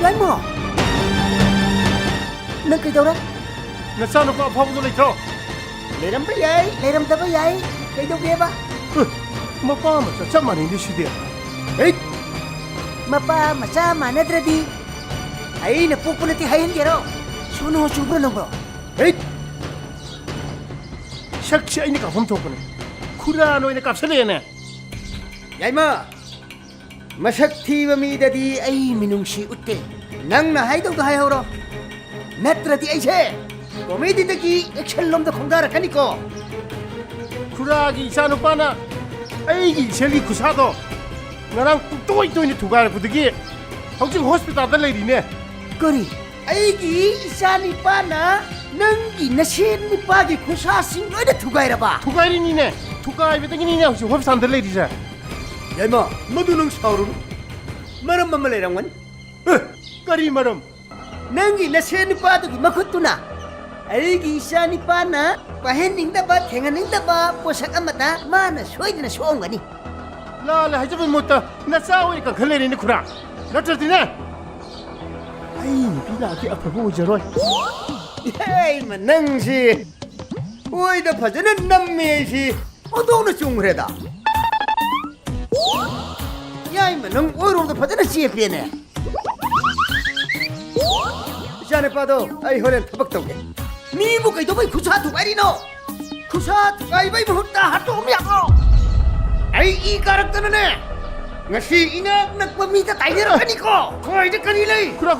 야이모 넌 그이더라? 너싸놓고 아파보도 레이터 레람바 야이 레람다바 야이 그이더게바 머빠 맞아 짬만인데 시대 에잇 마빠 마사 마나드라디 아이나 뽀뽀나티 하얀게로 수노 수브르는 에잇 샥시 아이니까 홈토구네 쿠라 너희네 값을내네 야이마 마삭 티바 미다디 아이 미농시 웃대 낭나 하이도도 하여로 나트라디 아이세 코미디다기 액션놈도 공가락하니까 쿠라기 이사노빠나 아이기 셀리 구사도 나랑 또이또이네 두가를 부득이 혹시 호스피탈 레이리네 거리 아이기 이사니빠나 능기 나신니빠기 구사싱 너희들 두가이라봐 두가이리니네 두가이베등이니네 혹시 호스피탈 레이리자 야이마 모두 능 사오르 마름 맘말레랑원 까리 마름 능기 나신니빠도기 마쿠뚜나 아이기 이사니빠나 바헨닝다바 탱하닝다바 포삭 아마다 마나 소이드나 소옹가니 라라 하지만 못다 나 싸우니까 걸레리네 쿠라 나처디네 아이 비나기 아파보 오저로이 야이마 능시 오이다 파자는 남미시 어도는 쫑그래다 야이마 능 오이로도 파자는 시에피네 자네 빠도 아이 호렌 타박도게 니뭐 가이도바이 구사 두바이리노 구사 두바이바이 무헛다 하토미야고 아이 이 가락다네 ngasi ina nagpamita tayo kaniko koy de kanilay 쿠라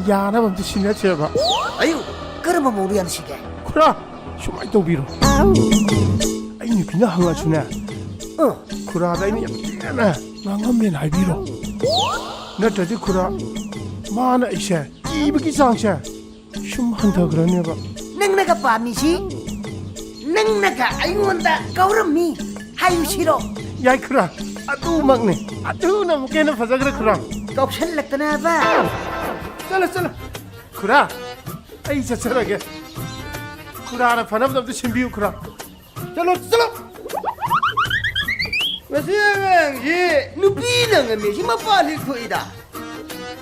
야나 먼저 신내 제발 ayo 그러면 모르는 시게 쿠라 슈마이 도비로 아이니 비나 항아 주네 쿠라다 이니 야나 망엄면 알비로 너저지 쿠라 마나 이셰 이브기 상셰 shum 한다 그러네가 능나가 밤이시 능나가 아이원다 가오름미 하유 싫어 야이 쿠라 아두 막네 아두 나 무게는 파자 그래 쿠라 kopsel락다나 봐 잘라 쿠라 아이 자살하게 쿠라나 파나보다 신비우 쿠라 잘라 마시양이 누비는 메시 마빨리 코이다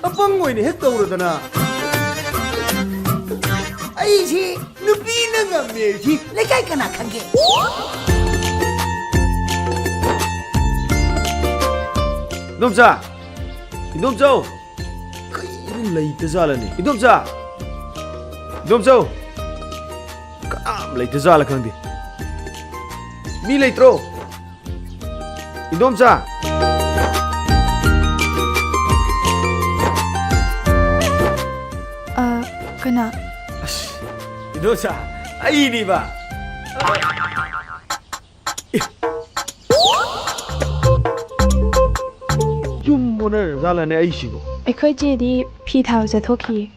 아빵고이니 했다오르다나 아이시 누비는 메시 내가 이까나 간게 이놈자! 이놈자! 그 이름 레이트 잘하네 이놈자! 이놈자! 깜 레이트 잘하 kan데 미 레이트로! 이놈자! 그나 이놈자! 아이니 봐! 오늘 잘하네 아이시고 ꯑꯩꯈꯣꯏ ꯆꯦꯗꯤ ꯐꯤ ꯊꯥꯕ ꯆꯠꯊꯣꯛꯈꯤꯌꯦ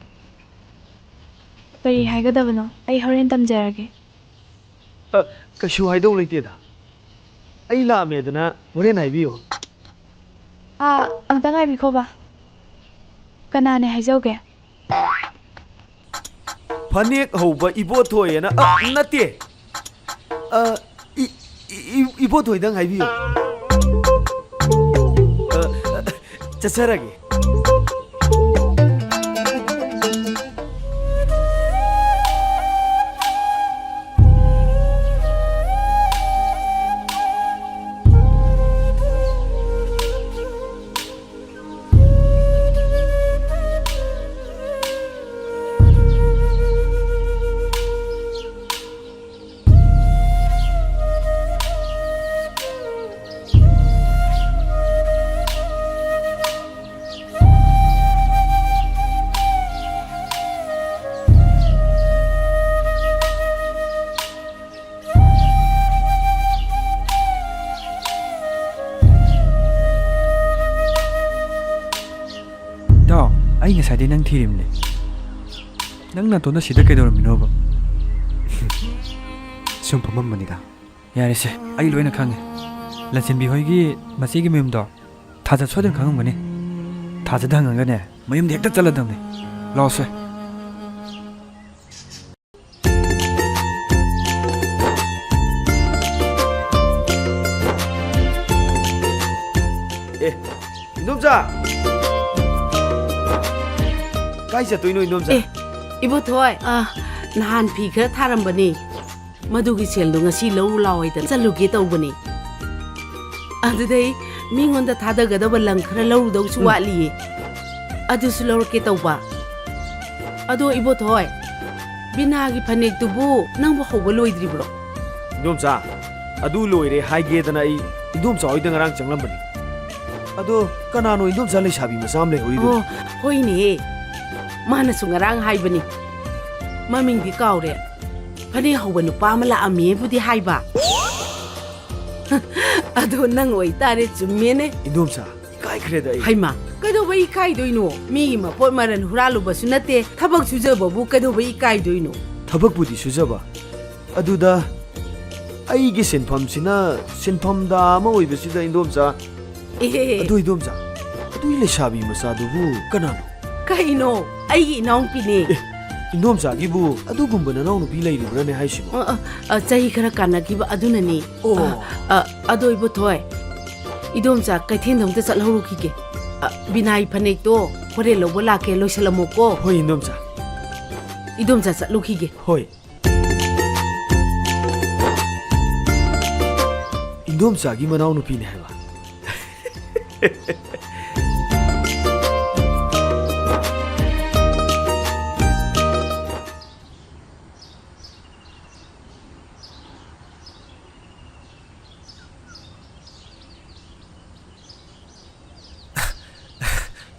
ꯀꯔꯤ ꯍꯥꯏꯒꯗꯕꯅꯣ ꯑꯩ ꯍꯣꯔꯦꯟ ꯇꯝꯖꯔꯒꯦ ꯀꯩꯁꯨ ꯍꯥꯏꯗꯧ ꯂꯩꯇꯦꯗ ꯑꯩ ꯂꯥꯛꯑꯝꯃꯦꯗꯅ ꯍꯣꯔꯦꯟ ꯍꯥꯏꯕꯤꯌꯨ ꯑꯝꯇ ꯉꯥꯏꯕꯤꯈꯣꯕ ꯀꯅꯥꯅꯦ ꯍꯥꯏꯖꯧꯒꯦ ꯐꯅꯦꯛ ꯍꯧꯕ 이보토이에나 ꯅꯠꯇꯦ 이보토이ꯗꯪ 하이비요 자살하게 ꯑꯩ ꯉꯁꯥꯏꯗꯩ ꯅꯪ ꯊꯤꯔꯤꯝꯅꯦ ꯅꯪ ꯅꯇꯣꯟꯗ ꯁꯤꯗ ꯀꯩꯗꯧꯔꯝꯃꯤꯅꯣꯕ ꯁꯨꯝ ꯐꯝꯃꯝꯕꯅꯤꯗ ꯌꯥꯔꯦꯁꯦ ꯑꯩ ꯂꯣꯏꯅ ꯈꯪꯉꯦ ꯂꯟꯆꯦꯟꯕꯤ ꯍꯣꯏꯒꯤ ꯃꯆꯦꯒꯤ ꯃꯌꯨꯝꯗꯣ ꯊꯥꯖ ꯁꯣꯏꯗꯅ ꯈꯪꯉꯝꯒꯅꯤ ꯊꯥꯖꯗ ꯍꯪꯉꯒꯅꯦ ꯃꯌꯨꯝꯗ ꯍꯦꯛꯇ ꯆꯠꯂꯗꯕꯅꯤ ꯂꯥꯛꯑꯣꯁꯦ 이놈자! ꯀꯥꯏ ꯆꯠꯇꯣꯏꯅꯣ ꯏꯟꯗꯣꯝꯆꯥ ꯑꯦ ꯏꯕꯣꯊꯣꯏ ꯅꯍꯥꯟ ꯐꯤ ꯈꯔ ꯊꯥꯔꯝꯕꯅꯤ ꯃꯗꯨꯒꯤ ꯁꯦꯜꯗꯣ ꯉꯁꯤ ꯂꯧꯔꯨ ꯂꯥꯎꯑꯣꯏꯗꯅ ꯆꯠꯂꯨꯒꯦ ꯇꯧꯕꯅꯤ ꯑꯗꯨꯗꯩ ꯃꯤꯉꯣꯟꯗ ꯊꯥꯗꯒꯗꯕ ꯂꯪ ꯈꯔ ꯂꯧꯔꯨꯗꯧꯁꯨ ꯋꯥꯠꯂꯤꯌꯦ ꯑꯗꯨꯁꯨ ꯂꯧꯔꯛꯀꯦ ꯇꯧꯕ ꯑꯗꯣ ꯏꯕꯣꯊꯣꯏ ꯕꯤꯅꯥꯒꯤ ꯐꯅꯦꯛꯇꯨꯕꯨ ꯅꯪꯕꯨ ꯍꯧꯕ ꯂꯣꯏꯗ꯭ꯔꯤꯕ꯭ꯔꯣ ꯏꯟꯗꯣꯝꯆꯥ ꯑꯗꯨ ꯂꯣꯏꯔꯦ ꯍꯥꯏꯒꯦꯗꯅ ꯑꯩ ꯏꯟꯗꯣꯝꯆꯥ ꯍꯣꯏꯗ ꯉꯔꯥꯡ ꯆꯪꯂꯝꯕꯅꯤ ꯑꯗꯣ ꯀꯅꯥꯅꯣ ꯏꯟꯗꯣꯝꯆꯥ ꯂꯩꯁꯥꯕꯤ ꯃꯆꯥ ꯑꯃ ꯂꯩꯍꯧꯔꯤꯗꯣ ꯑꯣ ꯍꯣꯏꯅꯦ ꯃꯥꯅꯁꯨ ꯉꯔꯥꯡ ꯍꯥꯏꯕꯅꯤ ꯃꯃꯤꯡꯗꯤ ꯀꯥꯎꯔꯦ ꯐꯅꯦꯛ ꯍꯧꯕ ꯅꯨꯄꯥ ꯑꯃ ꯂꯥꯛꯑꯝꯃꯦꯕꯨꯗꯤ ꯍꯥꯏꯕ ꯑꯗꯣ ꯅꯪ ꯑꯣꯏꯇꯥꯔꯦ ꯆꯨꯝꯃꯦꯅꯦ ꯏꯟꯗꯣꯝꯆꯥ ꯏꯀꯥꯏꯈ꯭ꯔꯦꯗ ꯑꯩ ꯍꯩꯃꯥ ꯀꯩꯗꯧꯕꯩ ꯏꯀꯥꯏꯗꯣꯏꯅꯣ ꯃꯤꯒꯤ ꯃꯄꯣꯠ ꯃꯔꯟ ꯍꯨꯔꯥꯜꯂꯨꯕꯁꯨ ꯅꯠꯇꯦ ꯊꯕꯛ ꯁꯨꯖꯕꯕꯨ ꯀꯩꯗꯧꯕꯩ ꯏꯀꯥꯏꯗꯣꯏꯅꯣ ꯊꯕꯛꯄꯨꯗꯤ ꯁꯨꯖꯕ ꯑꯗꯨꯗ ꯑꯩꯒꯤ ꯁꯤꯟꯐꯝꯁꯤꯅ ꯁꯤꯟꯐꯝꯗ ꯑꯃ ꯑꯣꯏꯕꯁꯤꯗ ꯏꯟꯗꯣꯝꯆꯥ ꯑꯦ ꯑꯗꯨ ꯏꯟꯗꯣꯝꯆꯥ ꯑꯗꯨꯒꯤ ꯂꯩꯁꯥꯕꯤ ꯃꯆꯥꯗꯨꯕꯨ ꯀꯅꯥꯅꯣ ꯀꯩꯅꯣ ꯑꯩꯒꯤ ꯏꯅꯥꯎꯄꯤꯅꯦ ꯏꯟꯗꯣꯝꯆꯥꯒꯤꯕꯨ ꯑꯗꯨꯒꯨꯝꯕ ꯅꯅꯥꯎ ꯅꯨꯄꯤ ꯂꯩꯔꯤꯕ꯭ꯔꯅꯦ ꯍꯥꯏꯁꯤꯕꯣ ꯆꯍꯤ ꯈꯔ ꯀꯥꯟꯅꯈꯤꯕ ꯑꯗꯨꯅꯅꯤ ꯑꯗꯣ ꯏꯕꯣꯊꯣꯏ 이돔자 ꯀꯩꯊꯦꯜꯗ ꯑꯝꯇ ꯆꯠꯍꯧꯔꯨꯈꯤꯒꯦ ꯕꯤꯅꯥꯏ ꯐꯅꯦꯛꯇꯣ ꯍꯣꯔꯦꯟ ꯂꯧꯕ ꯂꯥꯛꯀꯦ ꯂꯣꯏꯁꯜꯂꯝꯃꯣꯀꯣ ꯍꯣꯏ ꯏꯟꯗꯣꯝꯆꯥ 이돔자 ꯆꯠꯂꯨꯈꯤꯒꯦ ꯍꯣꯏ 인돔자기 머나오 누피네 해봐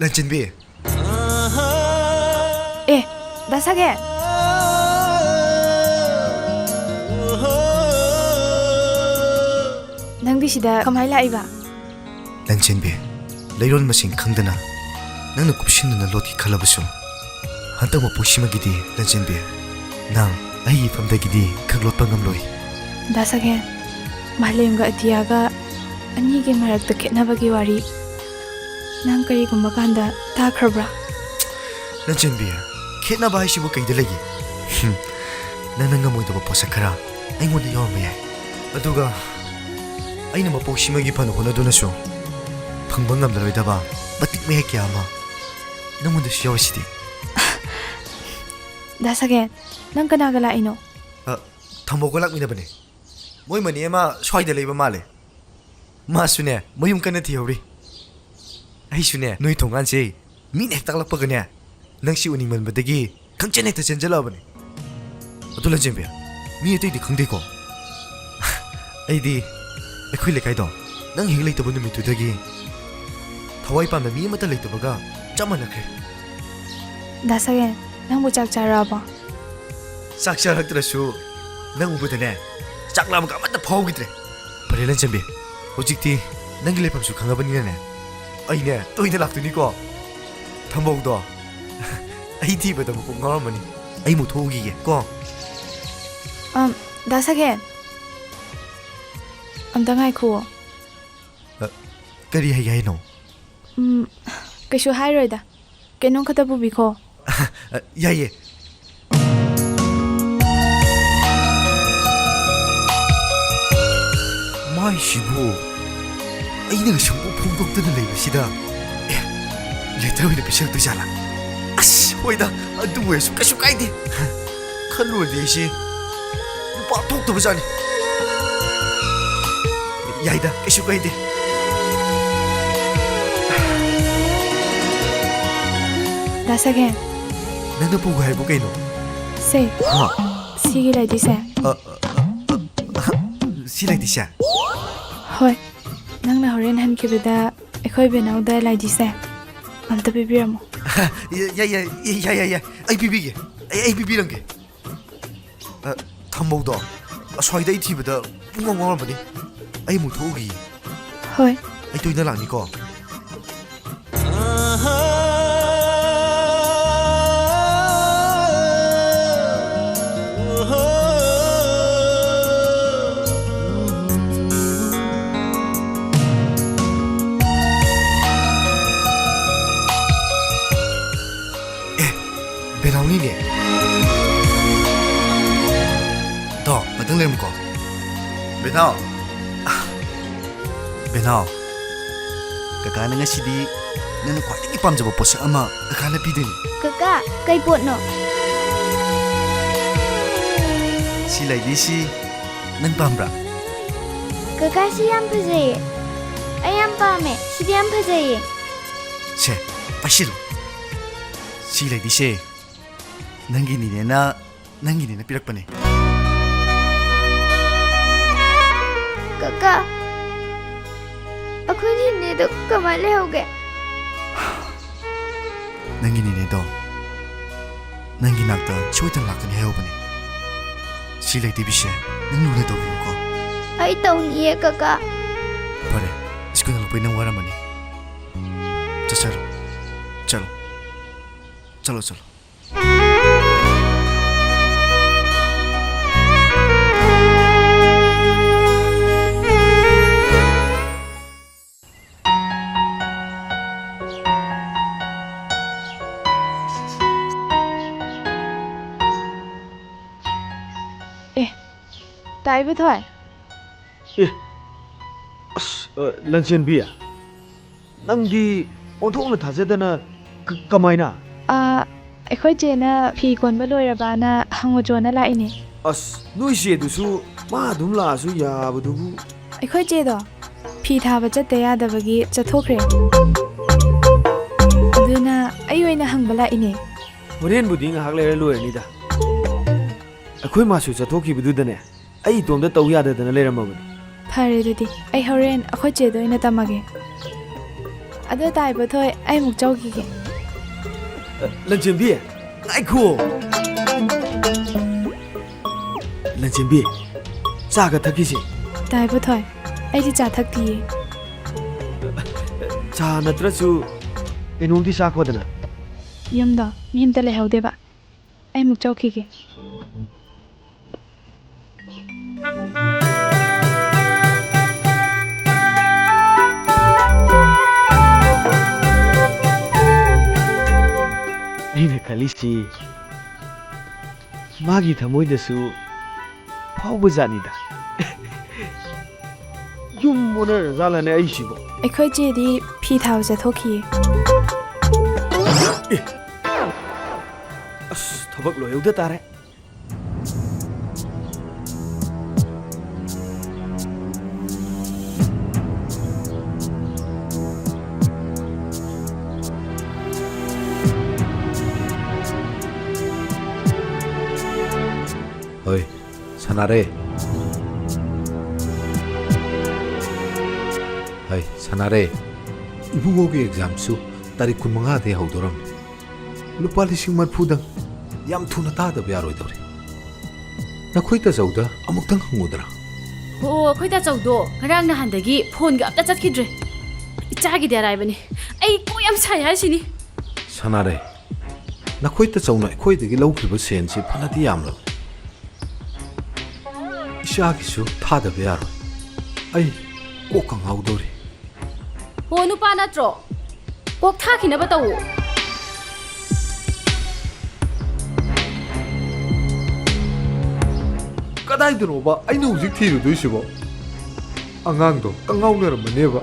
런쥔비 에 나사게 ꯅꯪꯗꯤ ꯁꯤꯗ ꯀꯃꯥꯏ ꯂꯥꯛꯏꯕ 런쥔비 ꯂꯩꯔꯣꯟ ꯃꯁꯤꯡ ꯈꯪꯗꯅ ꯅꯪꯅ ꯀꯨꯞꯁꯤꯟꯗꯨꯅ ꯂꯣꯠꯀꯦ ꯈꯜꯂꯕꯁꯨ ꯍꯟꯗꯛ ꯃꯄꯣꯛꯁꯤꯃꯒꯤꯗꯤ 런쥔비 ꯅꯪ ꯑꯩꯒꯤ ꯏꯐꯝꯗꯒꯤꯗꯤ ꯈꯪꯂꯣꯠꯄ ꯉꯝꯂꯣꯏ ꯗꯥꯁꯥꯒꯦꯟ ꯃꯥꯂꯦꯝꯒ ꯑꯇꯤꯌꯥꯒ ꯑꯅꯤꯒꯤ ꯃꯔꯛꯇ ꯈꯦꯠꯅꯕꯒꯤ ꯋꯥꯔꯤ ꯅꯪ ꯀꯔꯤꯒꯨꯝꯕ ꯀꯥꯟꯗ ꯇꯥꯈ꯭ꯔꯕ꯭ꯔꯥ 런쥔비 ꯈꯦꯠꯅꯕ ꯍꯥꯏꯁꯤꯕꯨ ꯀꯩꯗ ꯂꯩꯒꯦ ꯅꯪꯅ ꯉꯝꯃꯣꯏꯗꯕ ꯄꯣꯠꯁꯛ ꯈꯔ ꯑꯩꯉꯣꯟꯗ ꯌꯥꯎꯔꯝꯕ ꯌꯥꯏ ꯑꯗꯨꯒ ꯑꯩꯅ ꯃꯄꯣꯛꯁꯤꯃꯒꯤ ꯐꯅ ꯍꯣꯠꯅꯗꯨꯅꯁꯨ ꯐꯪꯕ ꯉꯝꯂꯔꯣꯏꯗꯕ ꯃꯇꯤꯛ ꯃꯌꯦꯛ ꯀꯌꯥ ꯑꯃ ꯅꯪꯉꯣꯟꯗꯁꯨ ꯌꯥꯎꯔꯤꯁꯤꯗꯤ ꯗꯥꯁꯥꯒꯦꯟ ꯅꯪ ꯀꯅꯥꯒ ꯂꯥꯛꯏꯅꯣ ꯊꯝꯕꯧꯒ ꯂꯥꯛꯃꯤꯟꯅꯕꯅꯦ ꯃꯣꯏ ꯃꯅꯤ ꯑꯃ ꯁ꯭ꯋꯥꯏꯗ ꯂꯩꯕ ꯃꯥꯜꯂꯦ ꯃꯥꯁꯨꯅꯦ ꯃꯌꯨꯝ ꯀꯟꯅ ꯊꯤꯍꯧꯔꯤ ꯑꯩꯁꯨꯅꯦ ꯅꯣꯏ ꯊꯣꯡꯒꯥꯟꯁꯦ ꯃꯤꯅ ꯍꯦꯛ ꯇꯥꯛꯂꯛꯄꯒꯅꯦ ꯅꯪꯁꯤ ꯎꯅꯤꯡꯃꯟꯕꯗꯒꯤ ꯈꯪꯆꯦꯟ ꯍꯦꯛꯇ ꯆꯦꯟꯖꯜꯂꯛꯑꯕꯅꯦ ꯑꯗꯨ ꯂꯟꯆꯦꯟꯕꯤ ꯃꯤ ꯑꯇꯩꯗꯤ ꯈꯪꯗꯦꯀꯣ ꯑꯩꯗꯤ ꯑꯩꯈꯣꯏ ꯂꯩꯀꯥꯏꯗꯣ ꯅꯪ ꯍꯦꯛ ꯂꯩꯇꯕ ꯅꯨꯃꯤꯠꯇꯨꯗꯒꯤ ꯊꯋꯥꯏ ꯄꯥꯟꯕ ꯃꯤ ꯑꯃꯠꯇ ꯂꯩꯇꯕꯒ ꯆꯞ ꯃꯥꯟꯅꯈ꯭ꯔꯦ ꯗꯥꯁꯥꯒꯦꯟ ꯅꯪꯕꯨ ꯆꯥꯛ ꯆꯥꯔꯛꯑꯕꯣ ꯆꯥꯛ ꯆꯥꯔꯛꯇ꯭ꯔꯁꯨ ꯅꯪ ꯎꯕꯗꯅꯦ ꯆꯥꯛ ꯂꯥꯝꯕꯒ ꯑꯃꯠꯇ ꯐꯥꯎꯈꯤꯗ꯭ꯔꯦ ꯐꯔꯦ ꯂꯟꯆꯦꯟꯕꯤ ꯍꯧꯖꯤꯛꯇꯤ ꯅꯪꯒꯤ ꯂꯩꯐꯝꯁꯨ ꯈꯪꯉꯕꯅꯤꯅꯅꯦ ꯑꯩꯅꯦ ꯇꯣꯏꯅ ꯂꯥꯛꯇꯣꯏꯅꯤꯀꯣ ꯊꯝꯕꯧꯗꯣ ꯑꯩ ꯊꯤꯕꯗ ꯃꯀꯣꯛ ꯉꯥꯎꯔꯝꯃꯅꯤ ꯑꯩ ꯃꯨꯛ ꯊꯣꯛꯎꯈꯤꯒꯦ ꯀꯣ ꯗꯥꯁꯥꯒꯦꯟ ꯑꯝꯇ ꯉꯥꯏꯈꯨꯑꯣ ꯀꯔꯤ ꯍꯥꯏꯒꯦ ꯍꯥꯏꯅꯣ ꯀꯩꯁꯨ ꯍꯥꯏꯔꯣꯏꯗ ꯀꯩꯅꯣꯝ ꯈꯛꯇ ꯄꯨꯕꯤꯈꯣ ꯌꯥꯏꯌꯦ ꯃꯥꯏꯁꯤꯕꯨ ꯑꯩꯅꯒ ꯁꯨꯡꯄꯨ ꯐꯣꯡꯗꯣꯛꯇꯅ ꯂꯩꯕꯁꯤꯗ ꯂꯦꯇꯔ ꯑꯣꯏꯅ ꯄꯤꯁꯜꯂꯛꯇꯣꯏꯖꯥꯠꯂꯥ ꯑꯁ ꯍꯣꯏꯗ ꯑꯗꯨ ꯑꯣꯏꯔꯁꯨ ꯀꯩꯁꯨ ꯀꯥꯏꯗꯦ ꯈꯜꯂꯨꯔꯗꯤ ꯑꯩꯁꯦ ꯅꯨꯄꯥ ꯊꯣꯛꯇꯕꯖꯥꯠꯅꯤ ꯌꯥꯏꯗ ꯀꯩꯁꯨ ꯀꯥꯏꯗꯦ ꯗꯥꯁꯥꯒꯦꯟ ꯅꯪꯅ ꯄꯨꯒꯦ ꯍꯥꯏꯕꯨ ꯀꯩꯅꯣ ꯁꯦ ꯁꯤꯒꯤ ꯂꯩꯗꯤꯁꯦ ꯁꯤ ꯂꯩꯇꯤꯁꯦ ꯍꯣꯏ ꯅꯪꯅ ꯍꯣꯔꯦꯟ ꯍꯟꯈꯤꯕꯗ ꯑꯩꯈꯣꯏ ꯕꯦꯅꯥꯎꯗ ꯂꯩꯗꯤꯁꯦ ꯑꯝꯇ ꯄꯤꯕꯤꯔꯝꯃꯣ ꯌꯥꯏ ꯑꯩ ꯄꯤꯕꯤꯒꯦ ꯑꯩ ꯄꯤꯕꯤꯔꯝꯒꯦ ꯊꯝꯕꯧꯗꯣ ꯑꯁ꯭ꯋꯥꯏꯗ ꯑꯩ ꯊꯤꯕꯗ ꯄꯨꯡꯉꯥꯎ ꯉꯥꯎꯔꯝꯕꯅꯤ ꯑꯩ ꯑꯃꯨꯛ ꯊꯣꯛꯎꯈꯤꯒꯦ ꯍꯣꯏ ꯑꯩ ꯇꯣꯏꯅ ꯂꯥꯛꯅꯤꯀꯣ ꯕꯦꯅꯥꯎꯅꯤꯅꯦ ꯗꯣ ꯃꯇꯪ ꯂꯩꯔꯝꯃꯨꯀꯣ ꯕꯦꯅꯥꯎ ꯕꯦꯅꯥꯎ ꯀꯀꯥꯅ ꯉꯁꯤꯗꯤ ꯅꯪꯅ ꯈ꯭ꯋꯥꯏꯗꯒꯤ ꯄꯥꯝꯖꯕ ꯄꯣꯠꯁꯛ ꯑꯃ ꯀꯀꯥꯅ ꯄꯤꯗꯣꯏꯅꯤ ꯀꯀꯥ ไก่ปวดเนาะ ชีไหลดีชีนั่งปามบระ กะกะสิยามพะเจไอยามปาเมสิยามพะเจ เช่ไปชิลุชีไหลดีเช่นั่งกินนี่เนี่ยนะนั่งกินนี่นะพี่รักปะเนี่ย กะกะအခုဒီနေ့တော့ကမလေးဟုတ်ကဲ့ นั่งกินนี่เนี่ยดอนั่งกินนักตาช่วยตั้งหลักกันให้เอาปะเนี่ยชีไหลดีพี่เช่นั่งรู้เลยตัวพี่ก็ အိုက်တုံကြီးရဲ့ကက Pare, इसको ना लोग इन्हें वारा मनी। चलो, चलो, चलो, चलो। Tại với thôi 예. 런첸비야. 낭디 온통은 다제다나 까마이나. ꯑꯩꯈꯣꯏ ꯆꯦꯅ ꯐꯤ ꯀꯣꯟꯕ ꯂꯣꯏꯔꯕꯅ ꯍꯪꯉꯨꯖꯣꯅ ꯂꯥꯛꯏꯅꯦ ꯑꯁ ꯅꯣꯏ ꯆꯦꯗꯨꯁꯨ ꯃꯥ ꯑꯗꯨꯝ ꯂꯥꯛꯑꯁꯨ ꯌꯥꯕꯗꯨꯕꯨ. ꯑꯩꯈꯣꯏ ꯆꯦꯗꯣ ꯐꯤ ꯊꯥꯕ ꯆꯠꯇ ꯌꯥꯗꯕꯒꯤ ꯆꯠꯊꯣꯛꯈ꯭ꯔꯦ ꯑꯗꯨꯅ ꯑꯩ ꯑꯣꯏꯅ ꯍꯪꯕ ꯂꯥꯛꯏꯅꯦ ꯍꯣꯔꯦꯟꯕꯨꯗꯤ ꯉꯥꯏꯍꯥꯛ ꯂꯩꯔ ꯂꯣꯏꯔꯅꯤꯗ. ꯑꯩꯈꯣꯏ ꯃꯥꯁꯨ ꯆꯠꯊꯣꯛꯈꯤꯕꯗꯨꯗꯅꯦ ꯑꯩ ꯏꯇꯣꯝꯇ ꯇꯧ ꯌꯥꯗꯗꯅ ꯂꯩꯔꯝꯃꯕꯅꯤ. ꯐꯔꯦ ꯑꯗꯨꯗꯤ ꯑꯩ ꯍꯣꯔꯦꯟ ꯑꯩꯈꯣꯏ ꯆꯦꯗ ꯑꯣꯏꯅ ꯇꯝꯃꯒꯦ ꯑꯗꯣ ꯇꯥꯏꯕ ꯊꯣꯏ ꯑꯩ ꯑꯃꯨꯛ ꯆꯧꯈꯤꯒꯦ ꯂꯟꯆꯦꯟꯕꯤ ꯉꯥꯏꯈꯣ. ꯂꯟꯆꯦꯟꯕꯤ ꯆꯥꯒ ꯊꯛꯈꯤꯁꯦ. ꯇꯥꯏꯕ ꯊꯣꯏ ꯑꯩꯗꯤ ꯆꯥ ꯊꯛꯇꯤꯌꯦ ꯆꯥ ꯅꯠꯇ꯭ꯔꯁꯨ ꯀꯩꯅꯣꯝꯗꯤ ꯆꯥꯈꯣꯗꯅ. ꯌꯨꯝꯗꯣ ꯃꯤ ꯑꯝꯇ ꯂꯩꯍꯧꯗꯦꯕ ꯑꯩ ꯑꯃꯨꯛ ꯆꯧꯈꯤꯒꯦ ꯑꯩꯅ ꯈꯜꯂꯤꯁꯤ ꯃꯥꯒꯤ ꯊꯃꯣꯏꯗꯁꯨ ꯐꯥꯎꯕ ꯖꯥꯠꯅꯤꯗ. ꯌꯨꯝ ꯑꯣꯟꯅꯔꯖꯥꯠꯂꯅꯦ ꯑꯩꯁꯤꯕꯣ. ꯑꯩꯈꯣꯏ ꯆꯦꯗꯤ ꯐꯤ ꯊꯥꯕ ꯆꯠꯊꯣꯛꯈꯤꯌꯦ ꯑꯁ ꯊꯕꯛ ꯂꯣꯏꯍꯧꯗ ꯇꯥꯔꯦ. ꯍꯣꯏ ꯁꯥꯟꯅꯔꯦ ꯍꯣꯏ ꯁꯥꯟꯅꯔꯦ ꯏꯕꯨꯡꯉꯣꯒꯤ ꯑꯦꯛꯖꯥꯝꯁꯨ ꯇꯥꯔꯤꯛ 15ꯗꯒꯤ ꯍꯧꯗꯣꯔꯝꯅꯤ ꯂꯨꯄꯥ 40,000ꯗꯪ ꯌꯥꯝ ꯊꯨꯅ ꯇꯥꯗꯕ ꯌꯥꯔꯣꯏꯗꯧꯔꯤ ꯅꯈꯣꯏ ꯇꯥꯆꯧꯗ ꯑꯃꯨꯛꯇꯪ ꯍꯪꯉꯨꯗꯅ ꯑꯣ ꯑꯩꯈꯣꯏ ꯇꯥꯆꯧꯗꯣ ꯉꯔꯥꯡ ꯅꯍꯥꯟꯗꯒꯤ ꯐꯣꯟꯒ ꯑꯝꯇ ꯆꯠꯈꯤꯗ꯭ꯔꯦ ꯏꯆꯥꯒꯤꯗꯤ ꯑꯔꯥꯏꯕꯅꯤ ꯑꯩ ꯀꯣꯛ ꯌꯥꯝ ꯁꯥꯏ ꯍꯥꯏꯁꯤꯅꯤ ꯁꯥꯟꯅꯔꯦ ꯅꯈꯣꯏ ꯇꯥꯆꯧꯅ ꯑꯩꯈꯣꯏꯗꯒꯤ ꯂꯧꯈꯤꯕ ꯁꯦꯟꯁꯤ ꯐꯅꯗꯤ ꯌꯥꯝꯂꯕꯅꯤ 이샤기수 타다베 야로 아이 꼭 강하우도리 ꯍꯣ ꯅꯨꯄꯥ ꯅꯠꯇ꯭ꯔꯣ ꯀꯣꯛ ꯊꯥꯈꯤꯅꯕ ꯇꯧꯋꯣ ꯀꯗꯥꯏꯗꯅꯣꯕ ꯑꯩꯅ ꯍꯧꯖꯤꯛ ꯊꯤꯔꯨꯗꯣꯏꯁꯤꯕꯣ ꯑꯉꯥꯡꯗꯣ ꯀꯪꯉꯥꯎꯅꯔꯝꯃꯅꯦꯕ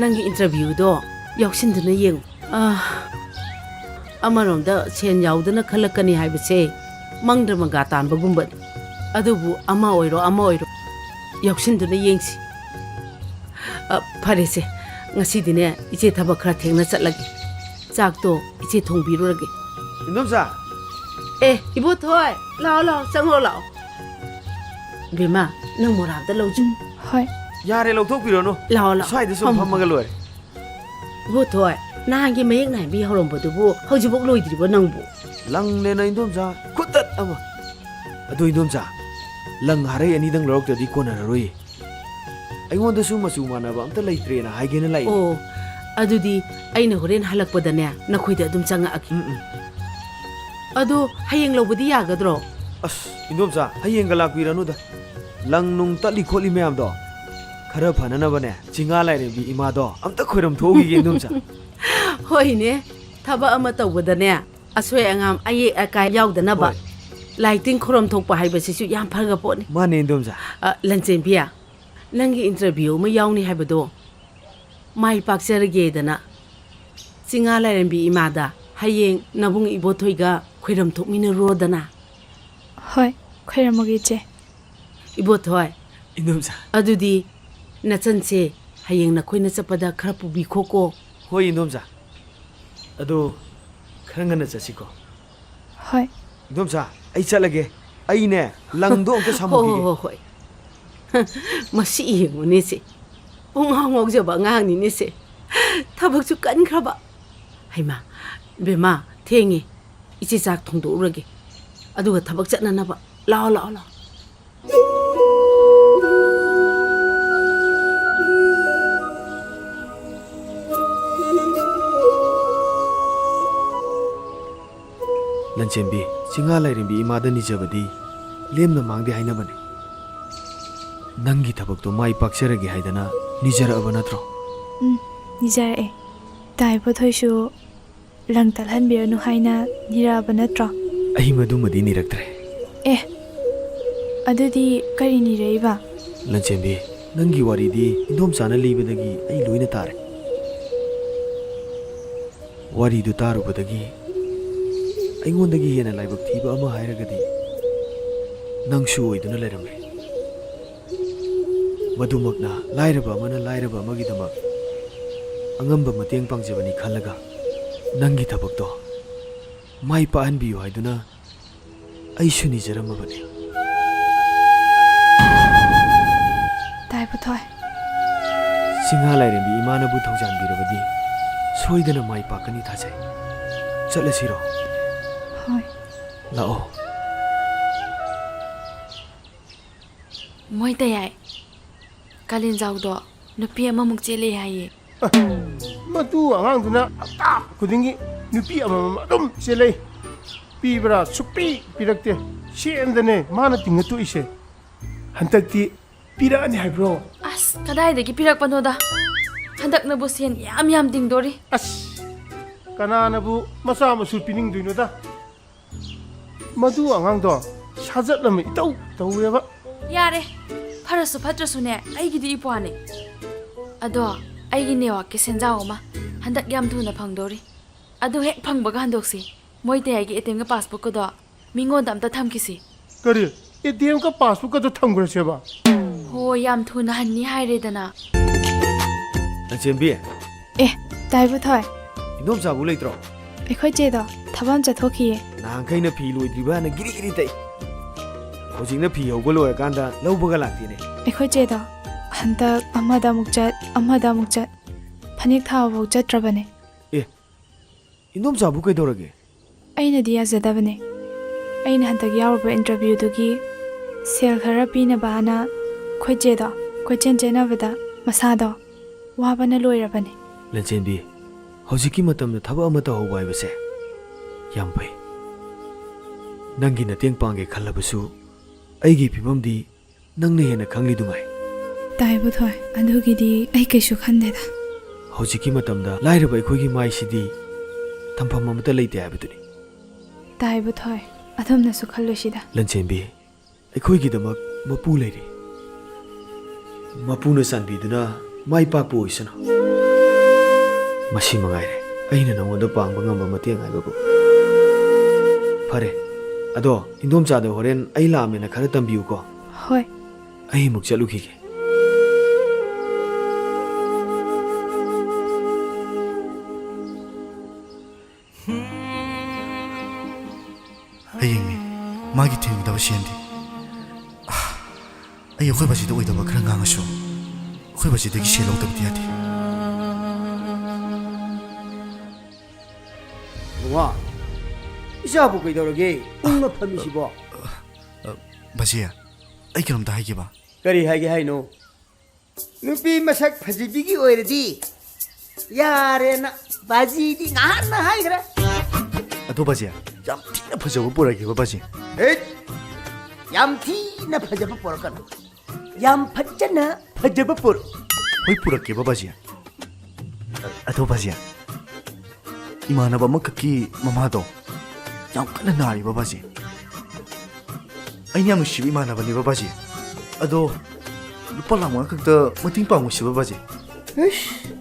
ꯅꯪꯒꯤ ꯏꯟꯇꯔꯚ꯭ꯌꯨꯗꯣ ꯌꯥꯎꯁꯤꯟꯗꯨꯅ ꯌꯦꯡꯉꯨ ꯑꯃꯔꯣꯝꯗ ꯁꯦꯟ ꯌꯥꯎꯗꯅ ꯈꯜꯂꯛꯀꯅꯤ ꯍꯥꯏꯕꯁꯦ ꯃꯪꯗ꯭ꯔ ꯃꯪꯒꯥ ꯇꯥꯟꯕꯒꯨꯝꯕꯅꯤ ꯑꯗꯨꯕꯨ ꯑꯃ ꯑꯣꯏꯔꯣ ꯌꯥꯎꯁꯤꯟꯗꯨꯅ ꯌꯦꯡꯁꯤ ꯐꯔꯦꯁꯦ ꯉꯁꯤꯗꯤꯅꯦ 이제 ꯊꯕꯛ ꯈꯔ ꯊꯦꯡꯅ ꯆꯠꯂꯒꯦ ꯆꯥꯛꯇꯣ 이제 ꯊꯣꯡꯕꯤꯔꯨꯔꯒꯦ 인돔자 이보ꯊꯣꯏ ꯂꯥꯛꯑꯣ ꯆꯪꯉꯣ ꯂꯥꯛꯑꯣ ꯕꯦꯝꯃ ꯅꯪ ꯃꯣꯔꯥ ꯑꯝꯇ ꯂꯧꯖꯤ ꯍꯣꯏ 야래 ꯂꯧꯊꯣꯛꯄꯤꯔꯣꯅꯨ ꯂꯥꯛꯑꯣ ꯁ꯭ꯋꯥꯏꯗ ꯁꯨꯝ ꯐꯝꯃꯒ ꯂꯣꯏꯔꯦ 이보ꯊꯣꯏ ꯅꯍꯥꯟꯒꯤ ꯃꯌꯦꯛ ꯅꯥꯏꯕꯤ ꯍꯧꯔꯝꯕꯗꯨꯕꯨ ꯍꯧꯖꯤꯛꯐꯥꯎ ꯂꯣꯏꯗ꯭ꯔꯤꯕꯣ ꯅꯪꯕꯨ ꯂꯪꯅꯦꯅ 인돔자 ꯈꯨꯠꯇꯠ ꯑꯃ ꯑꯗꯨ 인돔자 ꯂꯪ ꯍꯥꯔꯩ ꯑꯅꯤꯗꯪ ꯂꯧꯔꯛꯇ꯭ꯔꯗꯤ ꯀꯣꯟꯅꯔꯔꯣꯏ ꯑꯩꯉꯣꯟꯗꯁꯨ ꯃꯆꯨ ꯃꯥꯟꯅꯕ ꯑꯝꯇ ꯂꯩꯇ꯭ꯔꯦꯅ ꯍꯥꯏꯒꯦꯅ ꯂꯥꯛꯏ ꯑꯣ ꯑꯗꯨꯗꯤ ꯑꯩꯅ ꯍꯣꯔꯦꯟ ꯍꯜꯂꯛꯄꯗꯅꯦ ꯅꯈꯣꯏꯗ ꯑꯗꯨꯝ ꯆꯪꯉꯛꯑꯒꯦ ꯑꯗꯣ ꯍꯌꯦꯡ ꯂꯧꯕꯗꯤ ꯌꯥꯒꯗ꯭ꯔꯣ ꯑꯁ 인돔자 ꯍꯌꯦꯡꯒ ꯂꯥꯛꯄꯤꯔꯅꯨꯗ ꯂꯪ ꯅꯨꯡ ꯇꯠꯂꯤ ꯈꯣꯠꯂꯤ ꯃꯌꯥꯝꯗꯣ ꯈꯔ ꯐꯅꯅꯕꯅꯦ ꯆꯤꯡꯉꯥ ꯂꯥꯏꯔꯦꯝꯕꯤ ꯏꯃꯥꯗꯣ ꯑꯝꯇ ꯈꯣꯏꯔꯝ ꯊꯣꯛꯎꯈꯤꯒꯦ 인돔자 ꯍꯣꯏꯅꯦ ꯊꯕꯛ ꯑꯃ ꯇꯧꯕꯗꯅꯦ ꯑꯁꯣꯏ ꯑꯉꯥꯝ ꯑꯌꯦꯛ ꯑꯀꯥꯏ ꯌꯥꯎꯗꯅꯕ ꯂꯥꯏꯇꯤꯡ ꯈꯨꯔꯝ ꯊꯣꯛꯄ ꯍꯥꯏꯕꯁꯤꯁꯨ ꯌꯥꯝ ꯐꯔꯒ ꯄꯣꯠꯅꯤ ꯃꯥꯅꯦ 인돔자 ꯂꯟꯆꯦꯟꯕꯤꯌꯥ ꯅꯪꯒꯤ ꯏꯟꯇꯔꯚ꯭ꯌꯨ ꯑꯃ ꯌꯥꯎꯅꯤ ꯍꯥꯏꯕꯗꯣ ꯃꯥꯏ ꯄꯥꯛꯆꯔꯒꯦꯗꯅ ꯆꯤꯡꯉꯥ ꯂꯥꯏꯔꯦꯝꯕꯤ ꯏꯃꯥꯗ ꯍꯌꯦꯡ ꯅꯕꯨꯡ ꯏꯕꯣꯊꯣꯏꯒ ꯈꯣꯏꯔꯝ ꯊꯣꯛꯃꯤꯟꯅꯔꯨꯔꯣꯗꯅ ꯍꯣꯏ ꯈꯣꯏꯔꯝꯃꯒꯦ ꯏꯆꯦ 이보ꯊꯣꯏ 인돔자 ꯑꯗꯨꯗꯤ ꯅꯆꯟꯁꯦ ꯍꯌꯦꯡ ꯅꯈꯣꯏꯅ ꯆꯠꯄꯗ ꯈꯔ ꯄꯨꯕꯤꯈꯣꯀꯣ ꯍꯣꯏ 인돔자 ꯑꯗꯣ ꯈꯔ ꯉꯟꯅ ꯆꯠꯁꯤꯀꯣ ꯍꯣꯏ 인돔자 ꯑꯩ ꯆꯠꯂꯒꯦ ꯑꯩꯅꯦ ꯂꯪꯗꯣ ꯑꯝꯇ ꯁꯥꯃꯨꯈꯤꯒꯦ ꯍꯣꯏ ꯃꯁꯤ ꯌꯦꯡꯉꯨꯅꯦ ꯁꯦ ꯄꯨꯡꯉꯥꯎ ꯉꯥꯎꯖꯕ ꯑꯉꯥꯡꯅꯤꯅꯦ ꯁꯦ ꯊꯕꯛꯁꯨ ꯀꯟꯈ꯭ꯔꯕ ꯍꯩꯃꯥ ꯕꯦꯝꯃ ꯊꯦꯡꯉꯦ 이제 ꯆꯥꯛ ꯊꯣꯡꯗꯣꯛꯎꯔꯒꯦ ꯑꯗꯨꯒ ꯊꯕꯛ ꯆꯠꯅꯅꯕ ꯂꯥꯛꯑꯣ ꯂꯟꯆꯦꯟꯕꯤ ꯆꯤꯡꯉꯥ ꯂꯥꯏꯔꯦꯝꯕꯤ ꯏꯃꯥꯗ ꯅꯤꯖꯕꯗꯤ ꯂꯦꯝꯅ ꯃꯥꯡꯗꯦ ꯍꯥꯏꯅꯕꯅꯤ ꯅꯪꯒꯤ ꯊꯕꯛꯇꯣ ꯃꯥꯏ ꯄꯥꯛꯆꯔꯒꯦ ꯍꯥꯏꯗꯅ ꯅꯤꯖꯔꯛꯑꯕ ꯅꯠꯇ꯭ꯔꯣ ꯅꯤꯖꯔꯛꯑꯦ ꯏꯕꯣꯊꯣꯏꯁꯨ ꯂꯪ ꯇꯠꯍꯟꯕꯤꯔꯅꯨ ꯍꯥꯏꯅ ꯅꯤꯔꯛꯑꯕ ꯅꯠꯇ꯭ꯔꯣ ꯑꯩ ꯃꯗꯨꯃꯗꯤ ꯅꯤꯔꯛꯇ꯭ꯔꯦ ꯑꯗꯨꯗꯤ ꯀꯔꯤ ꯅꯤꯔꯛꯏꯕ ꯂꯟꯆꯦꯟꯕꯤ ꯅꯪꯒꯤ ꯋꯥꯔꯤꯗꯤ 인돔자ꯅ ꯂꯤꯕꯗꯒꯤ ꯑꯩ ꯂꯣꯏꯅ ꯇꯥꯔꯦ ꯋꯥꯔꯤꯗꯨ ꯇꯥꯔꯨꯕꯗꯒꯤ ꯑꯩꯉꯣꯟꯗꯒꯤ ꯍꯦꯟꯅ ꯂꯥꯏꯕꯛ ꯊꯤꯕ ꯑꯃ ꯍꯥꯏꯔꯒꯗꯤ ꯅꯪꯁꯨ ꯑꯣꯏꯗꯨꯅ ꯂꯩꯔꯝꯂꯦ ꯃꯗꯨꯃꯛꯅ ꯂꯥꯏꯔꯕ ꯑꯃꯅ ꯂꯥꯏꯔꯕ ꯑꯃꯒꯤꯗꯃꯛ ꯑꯉꯝꯕ ꯃꯇꯦꯡ ꯄꯥꯡꯖꯕꯅꯤ ꯈꯜꯂꯒ ꯅꯪꯒꯤ ꯊꯕꯛꯇꯣ ꯃꯥꯏ ꯄꯥꯛꯍꯟꯕꯤꯌꯨ ꯍꯥꯏꯗꯨꯅ ꯑꯩꯁꯨ ꯅꯤꯖꯔꯝꯃꯕꯅꯤ ꯏꯕꯣꯊꯣꯏ ꯆꯤꯡꯉꯥ ꯂꯥꯏꯔꯦꯝꯕꯤ ꯏꯃꯥꯅꯕꯨ ꯊꯧꯖꯥꯟꯕꯤꯔꯕꯗꯤ ꯁꯣꯏꯗꯅ ꯃꯥꯏ ꯄꯥꯛꯀꯅꯤ ꯊꯥꯖꯩ ꯆꯠꯂꯁꯤꯔꯣ ꯍꯣꯏ ꯂꯥꯛꯑꯣ ꯃꯣꯏꯇ ꯌꯥꯏ ꯀꯥꯂꯦꯟꯖꯥꯎꯗꯣ ꯅꯨꯄꯤ ꯑꯃꯃꯨꯛ ꯆꯦꯜꯂꯦ ꯍꯥꯏꯌꯦ ꯃꯗꯨ ꯑꯉꯥꯡꯗꯨꯅ ꯍꯞꯇꯥ ꯈꯨꯗꯤꯡꯒꯤ ꯅꯨꯄꯤ ꯑꯃꯃꯝ ꯑꯗꯨꯝ ꯆꯦꯜꯂꯩ ꯄꯤꯕ꯭ꯔꯥ ꯁꯨꯛꯄꯤ ꯄꯤꯔꯛꯇꯦ ꯁꯦꯟꯗꯅꯦ ꯃꯥꯅ ꯇꯤꯡꯉ ꯇꯣꯛꯏꯁꯦ ꯍꯟꯗꯛꯇꯤ ꯄꯤꯔꯛꯑꯅꯤ ꯍꯥꯏꯕ꯭ꯔꯣ ꯑꯁ ꯀꯗꯥꯏꯗꯒꯤ ꯄꯤꯔꯛꯄꯅꯣꯗ ꯍꯟꯗꯛꯅꯕꯨ ꯁꯦꯟ ꯌꯥꯝ ꯇꯤꯡꯗꯣꯔꯤ ꯑꯁ ꯀꯅꯥꯅꯕꯨ ꯃꯆꯥ ꯃꯁꯨ ꯄꯤꯅꯤꯡꯗꯣꯏꯅꯣꯗ ꯃꯗꯨ ꯑꯉꯥꯡꯗꯣ ꯁꯥꯖꯠ ꯑꯃ ꯏꯇꯧ ꯇꯧꯋꯦꯕ ꯌꯥꯔꯦ ꯐꯔꯁꯨ ꯐꯠꯇ꯭ꯔꯁꯨꯅꯦ ꯑꯩꯒꯤꯗꯤ ꯏꯄ꯭ꯋꯥꯅꯦ ꯑꯗꯣ ꯑꯩꯒꯤ ꯅꯦꯠꯋꯥꯛꯀꯤ ꯁꯦꯟꯖꯥꯎ ꯑꯃ ꯍꯟꯗꯛ ꯌꯥꯝ ꯊꯨꯅ ꯐꯪꯗꯣꯔꯤ ꯑꯗꯨ ꯍꯦꯛ ꯐꯪꯕꯒ ꯍꯟꯗꯣꯛꯁꯤ ꯃꯣꯏꯇꯌꯥꯏꯒꯤ ATMꯒ ꯄꯥꯁꯕꯨꯛꯀꯗꯣ ꯃꯤꯉꯣꯟꯗ ꯑꯝꯇ ꯊꯝꯈꯤꯁꯤ ꯀꯔꯤ ATMꯒ ꯄꯥꯁꯕꯨꯛꯀꯗꯣ ꯊꯝꯈ꯭ꯔꯁꯦꯕ ꯍꯣꯏ ꯌꯥꯝ ꯊꯨꯅ ꯍꯟꯅꯤ ꯍꯥꯏꯔꯦꯗꯅ ꯂꯟꯆꯦꯟꯕꯤ ꯏꯕꯣꯊꯣꯏ 인돔자ꯕꯨ ꯂꯩꯇ꯭ꯔꯣ ꯑꯩꯈꯣꯏ ꯆꯦꯗꯣ ꯊꯕꯛ ꯑꯃ ꯆꯠꯊꯣꯛꯈꯤꯌꯦ ꯅꯍꯥꯟꯈꯩꯅ ꯐꯤ ꯂꯣꯏꯗ꯭ꯔꯤꯕꯅ ꯒꯤꯔꯤ ꯒꯤꯔꯤ ꯇꯩ ꯍꯧꯖꯤꯛꯅ ꯐꯤ ꯍꯧꯕ ꯂꯣꯏꯔꯀꯥꯟꯗ ꯂꯧꯕꯒ ꯂꯥꯛꯇꯦꯅꯦ ꯑꯩꯈꯣꯏ ꯆꯦꯗꯣ ꯍꯟꯗꯛ ꯑꯃꯗ ꯑꯃꯨꯛ ꯆꯠ ꯐꯅꯦꯛ ꯊꯥꯕꯐꯥꯎ चꯠꯇ꯭ꯔꯕꯅꯦ 인돔자ꯕꯨ ꯀꯩꯗꯧꯔꯒꯦ ꯑꯩꯅꯗꯤ ꯌꯥꯖꯗꯕꯅꯦ ꯑꯩꯅ ꯍꯟꯗꯛ ꯌꯥꯎꯔꯨꯕ ꯏꯟꯇꯔꯚ꯭ꯌꯨꯗꯨꯒꯤ ꯁꯦꯜ ꯈꯔ ꯄꯤꯅꯕꯅ ꯑꯩꯈꯣꯏ ꯆꯦꯗꯣ ꯀꯣꯏꯆꯦꯟ ꯆꯦꯟꯅꯕꯗ ꯃꯁꯥꯗꯣ ꯋꯥꯕꯅ ꯂꯣꯏꯔꯕꯅꯦ ꯂꯟꯆꯦꯟꯕꯤ ꯍꯧꯖꯤꯛꯀꯤ ꯃꯇꯝꯗ ꯊꯕꯛ ꯑꯃ ꯇꯧꯍꯧꯕ ꯍꯥꯏꯕꯁꯦ ꯌꯥꯝ ꯐꯩ ꯅꯪꯒꯤ ꯃꯇꯦꯡ ꯄꯥꯡꯒꯦ ꯈꯜꯂꯕꯁꯨ ꯑꯩꯒꯤ ꯐꯤꯕꯝꯗꯤ ꯅꯪꯅ ꯍꯦꯟꯅ ꯈꯪꯂꯤꯗꯨꯉꯥꯏ ꯏꯕꯣꯊꯣꯏ ꯑꯗꯨꯒꯤꯗꯤ ꯑꯩ ꯀꯩꯁꯨ ꯈꯟꯗꯦꯗ ꯍꯧꯖꯤꯛꯀꯤ ꯃꯇꯝꯗ ꯂꯥꯏꯔꯕ ꯑꯩꯈꯣꯏꯒꯤ ꯃꯥꯏꯁꯤꯗꯤ ꯊꯝꯐꯝ ꯑꯃꯠꯇ ꯂꯩꯇꯦ ꯍꯥꯏꯕꯗꯨꯅꯤ ꯏꯕꯣꯊꯣꯏ ꯑꯗꯨꯝꯅꯁꯨ ꯈꯜꯂꯨꯁꯤꯗ ꯂꯟꯆꯦꯟꯕꯤ ꯑꯩꯈꯣꯏꯒꯤꯗꯃꯛ ꯃꯄꯨ ꯂꯩꯔꯤ ꯃꯄꯨꯅ ꯆꯥꯟꯕꯤꯗꯨꯅ ꯃꯥꯏ ꯄꯥꯛꯄ ꯑꯣꯏꯁꯅꯨ ꯃꯁꯤ ꯃꯉꯥꯏꯔꯦ ꯑꯩꯅ ꯅꯉꯣꯟꯗ ꯄꯥꯡꯕ ꯉꯝꯕ ꯃꯇꯦꯡ ꯍꯥꯏꯕꯕꯨ ꯐꯔꯦ ꯑꯗꯣ ꯏꯟꯗꯣꯝꯆꯥꯗ ꯍꯣꯔꯦꯟ ꯑꯩ ꯂꯥꯛꯑꯃꯦꯅ ꯈꯔ ꯇꯝꯕꯤꯌꯨꯀꯣ ꯍꯣꯏ ꯑꯩ ꯑꯃꯨꯛ ꯆꯠꯂꯨꯈꯤꯒꯦ ꯍꯌꯦꯡꯅꯤ ꯃꯥꯒꯤ ꯊꯤꯟꯒꯗꯕ ꯁꯦꯟꯗꯤ ꯑꯩ ꯑꯩꯈꯣꯏ ꯕꯥꯁꯤꯗ ꯑꯣꯏꯗꯕ ꯈꯔ ꯉꯥꯡꯉꯁꯨ ꯑꯩꯈꯣꯏ ꯕꯥꯁꯤꯗꯒꯤ ꯁꯦꯜ ꯂꯧꯗꯕꯗꯤ ꯌꯥꯗꯦ ꯕꯨꯡꯉꯣ ꯏꯆꯥꯕꯨ ꯀꯩꯗꯧꯔꯒꯦ ꯄꯨꯡꯅ ꯐꯝꯃꯤꯁꯤꯕꯣ ꯕꯥꯁꯤ ꯑꯩ ꯀꯩꯅꯣꯝꯇ ꯍꯥꯏꯒꯦꯕ ꯀꯔꯤ ꯍꯥꯏꯒꯦ ꯍꯥꯏꯅꯣ ꯅꯨꯄꯤ ꯃꯁꯛ ꯐꯖꯕꯤꯒꯤ ꯑꯣꯏꯔꯗꯤ ꯌꯥꯔꯦꯅ ꯕꯥꯖꯤꯗꯤ ꯉꯍꯥꯟꯅ ꯍꯥꯏꯈ꯭ꯔꯦ ꯑꯗꯣ ꯕꯥꯁꯤ ꯌꯥꯝ ꯊꯤꯅ ꯐꯖꯕ ꯄꯨꯔꯛꯈꯤꯕ ꯕꯥꯁꯤ ꯍꯦꯠ ꯌꯥꯝ ꯊꯤꯅ ꯐꯖꯕ ꯄꯣꯔꯛꯀꯅꯨ ꯌꯥꯝ ꯐꯖꯅ ꯐꯖꯕ ꯄꯣꯔꯛ ꯍꯣꯏ ꯄꯨꯔꯛꯀꯦꯕ ꯕꯥꯁꯤ ꯑꯗꯣ ꯕꯥꯁꯤ 이만하바 먹기 마마도 양간은 나리 바바지 아이냐 무시 이만하바니 바바지 아도 루팔랑와 그때 마팅 빵 무시 바바지 에이씨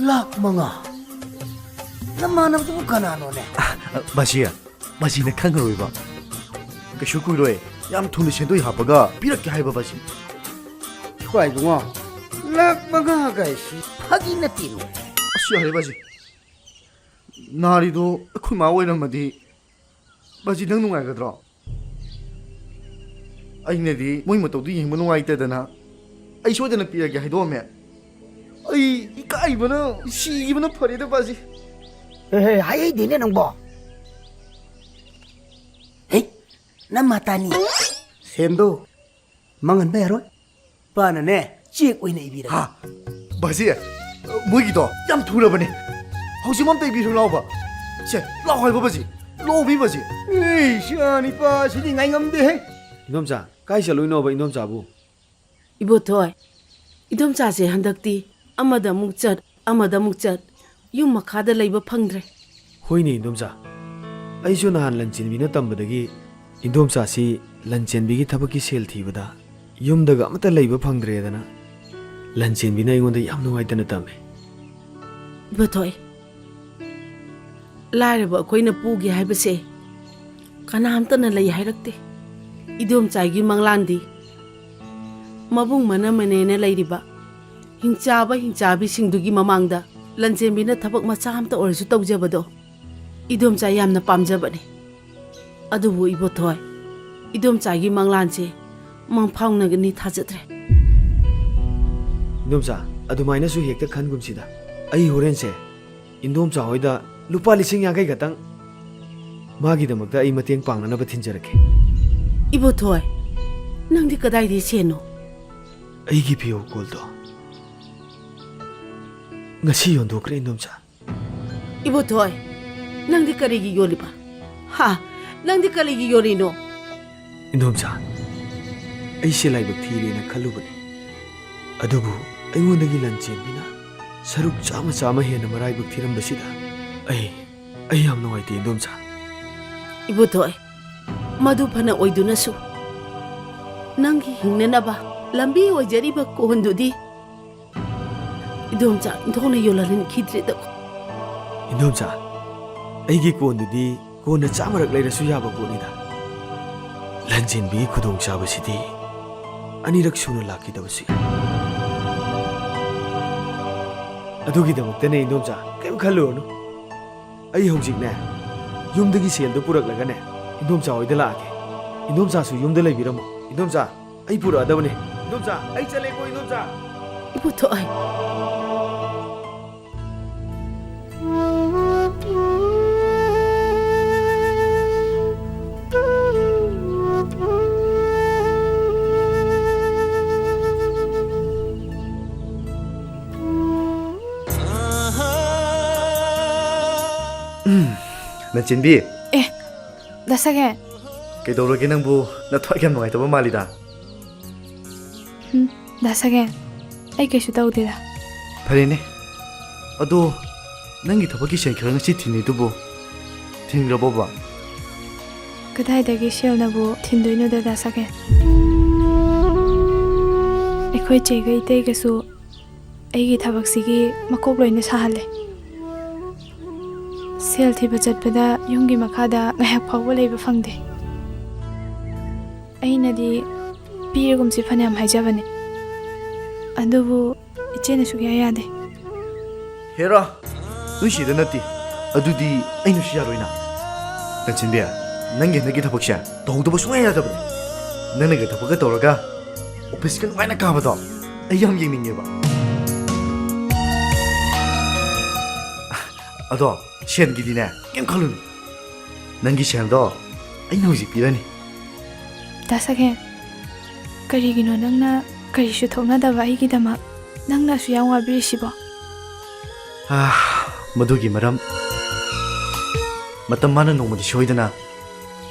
락 망아 나만은 또 가나노네 마시야 마시네 칸거로 봐 그 슈쿠로에 얌 돈의 셴도이 하바가 비렇게 할 바바지 과이공아 락 망아 가이씨 하기나 띠로 아시야 해바지 나리도 그 마오이란 마디 바지 능 누가이거들어 아이네디 모이 못도 잉모 누가이때다나 아이 쇼데나 삐야게 하이도메 아이 이까이버는 시기버는 퍼리도 바지 에헤 하이 되네 넌뭐 에이 난 마타니 샘도 망은 배로 빠는네 찌익 오이네 이비라 하 바지 뭐기도 얌 두려버네 혹시 맘때 비를 나와봐 쟤 나와 해봐바지 로비바지 에이 시안이 빠시니 ngaingomde 이놈자 까이 샬로이노바 이놈자부 이보토이 이dom자세 한덕디 아마다 묵잣 아마다 묵잣 ꯌꯨꯝ ꯃꯈꯥꯗ ꯂꯩꯕ ꯐꯪꯗ꯭ꯔꯦ ꯍꯣꯏꯅꯦ ꯏꯟꯗꯣꯝꯆꯥ ꯑꯩꯁꯨ ꯅꯍꯥꯟ ꯂꯟꯆꯦꯟꯕꯤꯅ ꯇꯝꯕꯗꯒꯤ ꯏꯟꯗꯣꯝꯆꯥꯁꯤ ꯂꯟꯆꯦꯟꯕꯤꯒꯤ ꯊꯕꯛꯀꯤ ꯁꯦꯜ ꯊꯤꯕꯗ ꯌꯨꯝꯗꯒ ꯑꯃꯠꯇ ꯂꯩꯕ ꯐꯪꯗ꯭ꯔꯦꯗꯅ ꯂꯟꯆꯦꯟꯕꯤꯅ ꯑꯩꯉꯣꯟꯗ ꯌꯥꯝ ꯅꯨꯡꯉꯥꯏꯇꯅ ꯇꯝꯃꯦ 이보토이 ꯂꯥꯏꯔꯕ ꯑꯩꯈꯣꯏꯅ ꯄꯨꯒꯦ ꯍꯥꯏꯕꯁꯦ ꯀꯅꯥꯝꯇꯅ ꯂꯩ ꯍꯥꯏꯔꯛꯇꯦ 이domꯆꯥꯏꯒꯤ ꯃꯪꯂꯥꯟꯗꯤ ꯃꯕꯨꯡ ꯃꯅꯃꯅꯦꯅ ꯂꯩꯔꯤꯕ ꯍꯤꯡꯆꯥꯕꯤꯁꯤꯡꯗꯨꯒꯤ ꯃꯃꯥꯡꯗ ꯂꯟꯆꯦꯟꯕꯤꯅ ꯊꯕꯛ ꯃꯆꯥ ꯑꯃꯇ ꯑꯣꯏꯔꯁꯨ ꯇꯧꯖꯕꯗꯣ 이domꯆꯥ ꯌꯥꯝꯅ ꯄꯥꯝꯖꯕꯅꯤ ꯑꯗꯨꯕꯨ 이보토이 이domꯆꯥꯒꯤ ꯃꯪꯂꯥꯟꯁꯦ ꯃꯪꯐꯥꯎꯅꯒꯅꯤ ꯊꯥꯖꯗ꯭ꯔꯦ ꯏꯟꯗꯣꯝꯆꯥ ꯑꯗꯨꯃꯥꯏꯅꯁꯨ ꯍꯦꯛꯇ ꯈꯟꯒꯨꯝꯁꯤꯗ ꯑꯩ ꯍꯣꯔꯦꯟꯁꯦ ꯏꯟꯗꯣꯝꯆꯥ ꯍꯣꯏꯗ ꯂꯨꯄꯥ 50,000 ꯈꯛꯇꯪ ꯃꯥꯒꯤꯗꯃꯛꯇ ꯑꯩ ꯃꯇꯦꯡ ꯄꯥꯡꯅꯅꯕ ꯊꯤꯟꯖꯔꯛꯀꯦ 이보토이 ꯅꯪꯗꯤ ꯀꯗꯥꯏꯗꯒꯤ ꯁꯦꯟꯅꯣ ꯑꯩꯒꯤ ꯐꯤꯌꯣ ꯀꯣꯜꯗꯣ ngasi yondokre indomcha 이보토이 ꯅꯪꯗꯤ ꯀꯔꯤꯒꯤ ꯌꯣꯜꯂꯤꯕ ꯍꯥ ꯅꯪꯗꯤ ꯀꯔꯤꯒꯤ ꯌꯣꯜꯂꯤꯅꯣ indomcha ꯑꯩ ꯁꯦꯂꯥꯏꯕꯛ ꯊꯤꯔꯦꯅ ꯈꯜꯂꯨꯕꯅꯤ ꯑꯗꯨꯕꯨ ꯑꯩꯉꯣꯟꯗꯒꯤ ꯂꯟꯆꯦꯟꯕꯤꯅ ꯁꯔꯨꯛ ꯆꯥꯝꯃ ꯍꯦꯟꯅ ꯃꯔꯥꯏꯕꯛ ꯊꯤꯔꯝꯕꯁꯤꯗ ꯑꯩ ꯌꯥꯝ ꯅꯨꯡꯉꯥꯏꯇꯦ indomcha 이보토이 ꯃꯗꯨ ꯐꯅ ꯑꯣꯏꯗꯨꯅꯁꯨ ꯅꯪꯒꯤ ꯍꯤꯡꯅꯅꯕ ꯂꯝꯕꯤ ꯑꯣꯏꯖꯔꯤꯕ ꯀꯣꯟꯗꯨꯗꯤ 이domꯆꯥ 인ꯊꯣꯛꯅ ꯌꯣꯜꯍꯟꯈꯤꯗ꯭ꯔꯦꯗꯀꯣ indomcha ꯑꯩꯒꯤ ꯀꯣꯟꯗꯨꯗꯤ ꯀꯣꯟꯅ 100ꯔꯛ ꯂꯩꯔꯁꯨ ꯌꯥꯕ ꯄꯣꯠꯅꯤꯗ ꯂꯟꯆꯦꯟꯕꯤꯒꯤ ꯈꯨꯗꯣꯡꯆꯥꯕꯁꯤꯗꯤ ꯑꯅꯤꯔꯛ ꯁꯨꯅ ꯂꯥꯛꯈꯤꯗꯕꯁꯨ ꯌꯥꯏ ꯑꯗꯨꯒꯤꯗꯃꯛꯇꯅꯦ indomcha ꯀꯩꯝ ꯈꯜꯂꯨꯔꯅꯨ ꯑꯩ ꯍꯧꯖꯤꯛꯅꯦ ꯌꯨꯝꯗꯒꯤ ꯁꯦꯜꯗꯨ ꯄꯨꯔꯛꯂꯒꯅꯦ indomcha ꯍꯣꯏꯗ ꯂꯥꯛꯑꯒꯦ indomchaꯁꯨ ꯌꯨꯝꯗ ꯂꯩꯕꯤꯔꯝꯃꯣ indomcha ꯑꯩ ꯄꯨꯔꯛꯑꯗꯕꯅꯦ indomcha ꯑꯩ ꯆꯠꯂꯦꯀꯣ indomcha 이보토이 ꯂꯟꯆꯦꯟꯕꯤ 다사겐 ꯀꯩꯗꯧꯔꯒꯦ ꯅꯪꯕꯨ ꯅꯊ꯭ꯋꯥꯏ ꯌꯥꯝ ꯅꯨꯡꯉꯥꯏꯇꯕ ꯃꯥꯜꯂꯤꯗ 다사겐 ꯑꯩ ꯀꯩꯁꯨ ꯇꯧꯗꯦꯗ ꯐꯔꯦꯅꯦ ꯑꯗꯣ ꯅꯪꯒꯤ ꯊꯕꯛꯀꯤ ꯁꯦꯟ ꯈꯔ ꯉꯁꯤ ꯊꯤꯟꯅꯤꯗꯨꯕꯨ ꯊꯤꯟꯈ꯭ꯔꯕꯣꯕ ꯀꯗꯥꯏꯗꯒꯤ ꯁꯦꯜꯅꯕꯨ ꯊꯤꯟꯗꯣꯏꯅꯣꯗ 다사겐 ꯑꯩꯈꯣꯏ ꯆꯦꯒ ꯏꯇꯩꯒꯁꯨ ꯑꯩꯒꯤ ꯊꯕꯛꯁꯤꯒꯤ ꯃꯀꯣꯛ ꯂꯣꯏꯅ ꯁꯥꯍꯜꯂꯦ ꯁꯦꯜ ꯊꯤꯕ ꯆꯠꯄꯗ ꯌꯨꯝꯒꯤ ꯃꯈꯥꯗ ꯉꯥꯏꯍꯥꯛ ꯐꯥꯎꯕ ꯂꯩꯕ ꯐꯪꯗꯦ ꯑꯩꯅꯗꯤ ꯄꯤꯔꯒꯨꯝꯁꯤ ꯐꯅꯌꯥꯝ ꯍꯥꯏꯖꯕꯅꯦ ꯑꯗꯨꯕꯨ ꯏꯆꯦꯅ ꯁꯨꯛꯌꯥ ꯌꯥꯗꯦ ꯍꯦꯔꯥ ꯅꯣꯏ ꯁꯤꯗ ꯅꯠꯇꯦ ꯑꯗꯨꯗꯤ ꯑꯩꯅꯁꯨ ꯌꯥꯔꯣꯏꯅ ꯂꯟꯆꯦꯟꯕꯤ ꯅꯪꯒꯤ ꯍꯟꯗꯛꯀꯤ ꯊꯕꯛꯁꯦ ꯇꯧꯍꯧꯗꯕ ꯁꯨꯡꯌꯥ ꯌꯥꯗꯕꯅꯦ ꯅꯪꯅꯒ ꯊꯕꯛꯀ ꯇꯧꯔꯒ ꯑꯣꯐꯤꯁꯀ ꯅꯨꯡꯉꯥꯏꯅ ꯀꯥꯕꯗꯣ ꯑꯩ ꯌꯥꯝ ꯌꯦꯡꯅꯤꯡꯉꯦꯕ ꯑꯗꯣ ꯁꯦꯟꯒꯤꯗꯤꯅꯦ ꯀꯩꯝ ꯈꯜꯂꯨꯅꯨ ꯅꯪꯒꯤ ꯁꯦꯜꯗꯣ ꯑꯩꯅ ꯍꯧꯖꯤꯛ ꯄꯤꯔꯅꯤ ꯇꯥꯁꯒꯦꯟ ꯀꯔꯤꯒꯤꯅꯣ ꯅꯪꯅ ꯀꯔꯤꯁꯨ ꯊꯣꯛꯅꯗꯕ ꯑꯩꯒꯤꯗꯃꯛ ꯅꯪꯅ ꯑꯁꯨ ꯌꯥꯝ ꯋꯥꯕꯤꯔꯤꯁꯤꯕꯣ ꯃꯗꯨꯒꯤ ꯃꯔꯝ ꯃꯇꯝ ꯃꯥꯅ ꯅꯣꯡꯃꯗꯤ ꯁꯣꯏꯗꯅ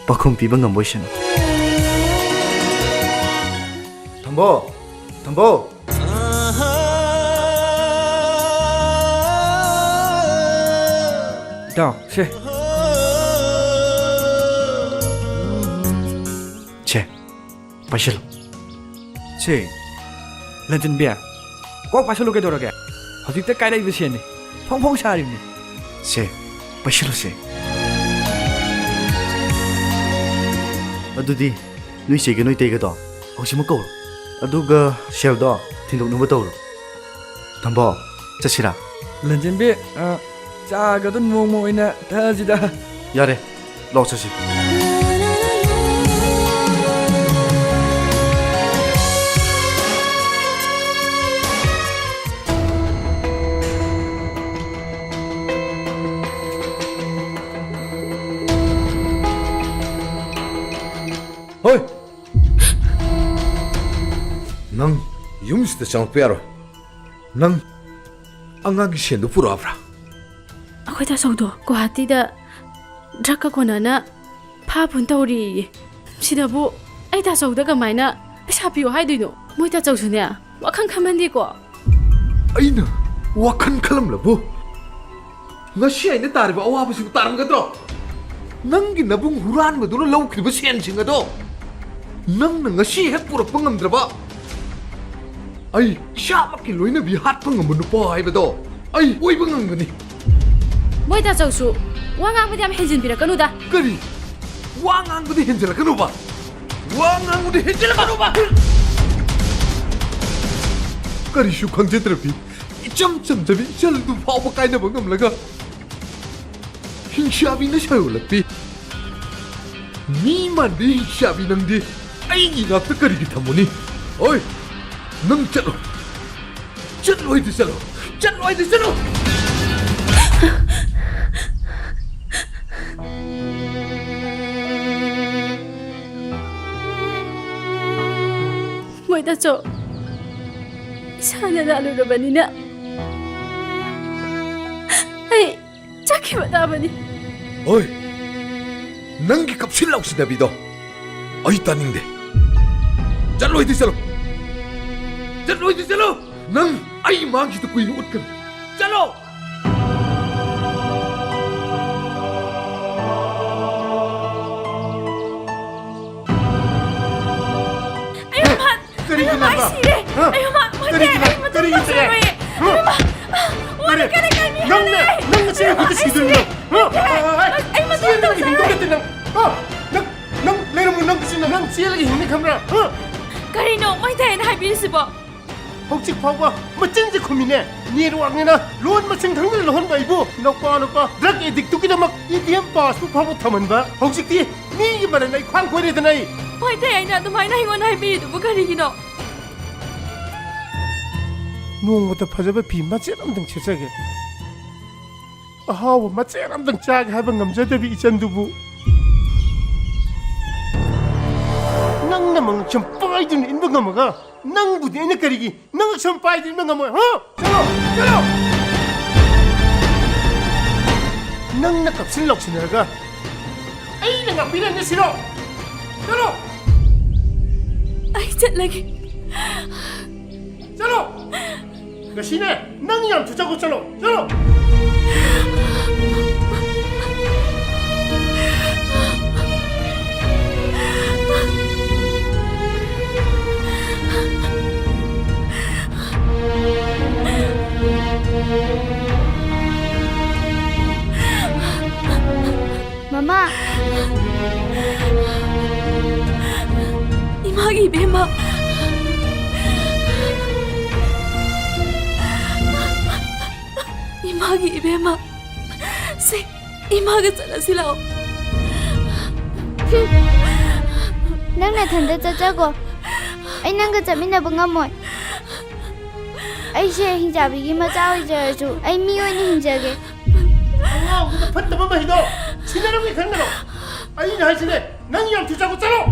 ꯄꯥꯈꯨꯝ ꯄꯤꯕ ꯉꯝꯕꯣꯏꯁꯅꯨ ꯊꯝꯕꯣ ꯊꯝꯕꯣ ꯏꯇꯥꯎ ꯁꯦ ꯁꯦ ꯄꯥꯏꯁꯜꯂꯨ ꯁꯦ ꯂꯟꯆꯟꯕꯤ ꯀꯣꯛ ꯄꯥꯏꯁꯜꯂꯨ ꯀꯩꯗꯧꯔꯒꯦ ꯍꯧꯖꯤꯛꯇ ꯀꯥꯏꯔꯛꯏꯕ ꯁꯦꯟꯅꯤ ꯐꯣꯡ ꯐꯣꯡ ꯁꯥꯔꯤꯕꯅꯤ ꯁꯦ ꯄꯥꯏꯁꯜꯂꯨꯁꯦ ꯑꯗꯨꯗꯤ ꯅꯣꯏ ꯆꯦꯒ ꯅꯣꯏ ꯇꯩꯒꯗꯣ ꯍꯧꯖꯤꯛꯃꯛ ꯀꯧꯔꯣ ꯑꯗꯨꯒ ꯁꯦꯜꯗꯣ ꯊꯤꯟꯗꯣꯛꯅꯕ ꯇꯧꯔꯣ ꯊꯝꯕꯣ ꯆꯠꯁꯤꯔꯥ ꯂꯟꯆꯟꯕꯤ ꯆꯥꯒꯗꯣ ꯅꯣꯡꯃ ꯑꯣꯏꯅ ꯊꯛꯑꯁꯤꯗ ꯌꯥꯔꯦ ꯂꯥꯛ ꯆꯠꯁꯤ ꯍꯣꯏ ꯅꯪ ꯌꯨꯝꯁꯤꯗ ꯆꯪꯉꯛꯄ ꯌꯥꯔꯣꯏ ꯅꯪ ꯑꯉꯥꯡꯒꯤ ꯁꯦꯟꯗꯣ ꯄꯨꯔꯛꯑꯕ꯭ꯔꯥ ꯑꯩꯈꯣꯏ ꯇꯥꯆꯧꯗꯣ ꯒꯨꯋꯥꯍꯥꯇꯤꯗ ꯗ꯭ꯔꯛꯀ ꯀꯣꯟꯅꯅ ꯐꯥꯐꯨꯟ ꯇꯧꯔꯤꯌꯦ ꯁꯤꯗꯕꯨ ꯑꯩ ꯇꯥꯆꯧꯗ ꯀꯃꯥꯏꯅ ꯄꯩꯁꯥ ꯄꯤꯌꯣ ꯍꯥꯏꯗꯣꯏꯅꯣ ꯃꯣꯏ ꯇꯥꯆꯧꯁꯨꯅꯦ ꯋꯥꯈꯜ ꯈꯟꯃꯟꯗꯦꯀꯣ ꯑꯩꯅ ꯋꯥꯈꯜ ꯈꯜꯂꯝꯂꯕꯨ ꯉꯁꯤ ꯑꯩꯅ ꯇꯥꯔꯤꯕ ꯑꯋꯥꯕꯁꯤꯕꯨ ꯇꯥꯔꯝꯒꯗ꯭ꯔꯣ ꯅꯪꯒꯤ ꯅꯕꯨꯡ ꯍꯨꯔꯥꯟꯕꯗꯨꯅ ꯂꯧꯈꯤꯕ ꯁꯦꯟꯁꯤꯡ ꯑꯗꯣ ꯅꯪꯅ ꯉꯁꯤ ꯍꯦꯛ ꯄꯨꯔꯛꯄ ꯉꯝꯗ꯭ꯔꯕ ꯑꯩ ꯏꯁꯥꯃꯛꯀꯤ ꯂꯣꯏꯅꯕꯤ ꯍꯥꯠꯄ ꯉꯝꯕ ꯅꯨꯄꯥ ꯍꯥꯏꯕꯗꯣ ꯑꯩ ꯑꯣꯏꯕ ꯉꯝꯒꯅꯤ ꯃꯣꯏ ꯇꯥꯆꯧꯁꯨ ꯋꯥ ꯉꯥꯡꯕꯗꯤ ꯌꯥꯝ ꯍꯦꯟꯖꯤꯟꯕꯤꯔꯛꯀꯅꯨꯗ ꯀꯔꯤ ꯋꯥ ꯉꯥꯡꯕꯗꯤ ꯍꯦꯟꯖꯜꯂꯛꯀꯅꯨꯕ ꯋా ꯉꯥꯡꯕꯗꯤ ꯍꯦꯟꯖꯜꯂꯛꯀꯅꯨꯕ ꯀꯔꯤꯁꯨ ꯈꯪꯖꯗ꯭ꯔꯕꯤ 이점 점점이 이절도 파워 까이나 방금 내가 흰샤비는 샤올라비 니만데 흰샤비 낭디 아이기 나도 거리기 타모니 어이 능 쩔어 쩔어 이드 쩔어 쩔어 이드 쩔어 뭐다 저 이상한 나루로 바니나 아이 자기만 하버니 어이 능기 값을 나오시다 비도 어이 따닝데 쩔어 이드 쩔어 쩔어 이드 쩔어 능 아이 망기도 꾸이는 옷금 쩔어 Kari kenapa? Ayo mak, Kari kenapa? Kari kenapa? Wala ka na kami Nang sila kita sidul na. Ay matuto sa. Hindi ka tinang. Nang lero mo nang kasi nang sila hindi kamera. Karino, may tayo na habiris po. 혹시 봐봐 멋진지 고민해 니로 왕이나 로한 마침 당근 로한 바이보 너빠 드럭 에딕 뚜기다 막 이디엠 바스 파고 타면 봐 혹시 니 말은 나이 광고에 되나이 May tayo na tumay na hingon na habiris po karino. 노무다 파잡아 비 맞지람 등 제작에 아하워 맞지람 등 짝 해본 남자들이 이전두부 낭나멍 좀 빠이든 인도가 뭐가 낭부디 애네 거리기 낭 좀 빠이든 인도가 뭐야 저로 낭나 값을 럭시나가 에이 내가 미래는 싫어 저로 Ay, chat lagi. 저로 가시네 낭이랑 두자고 저로 마마. 이마기 이베마. 이마기 이베마. 세 이마가 잘라실라오. 낭나 탄다 짜자고. 아이 낭가 자민나부 ngammoy. 아이시 힌자비기 마자 오이저주. 아이 미오니 힌자게. 아, 우리가 팠다만 해도 지나는 게 강나로. 아니 하시네. 난 양 주자고 짜로.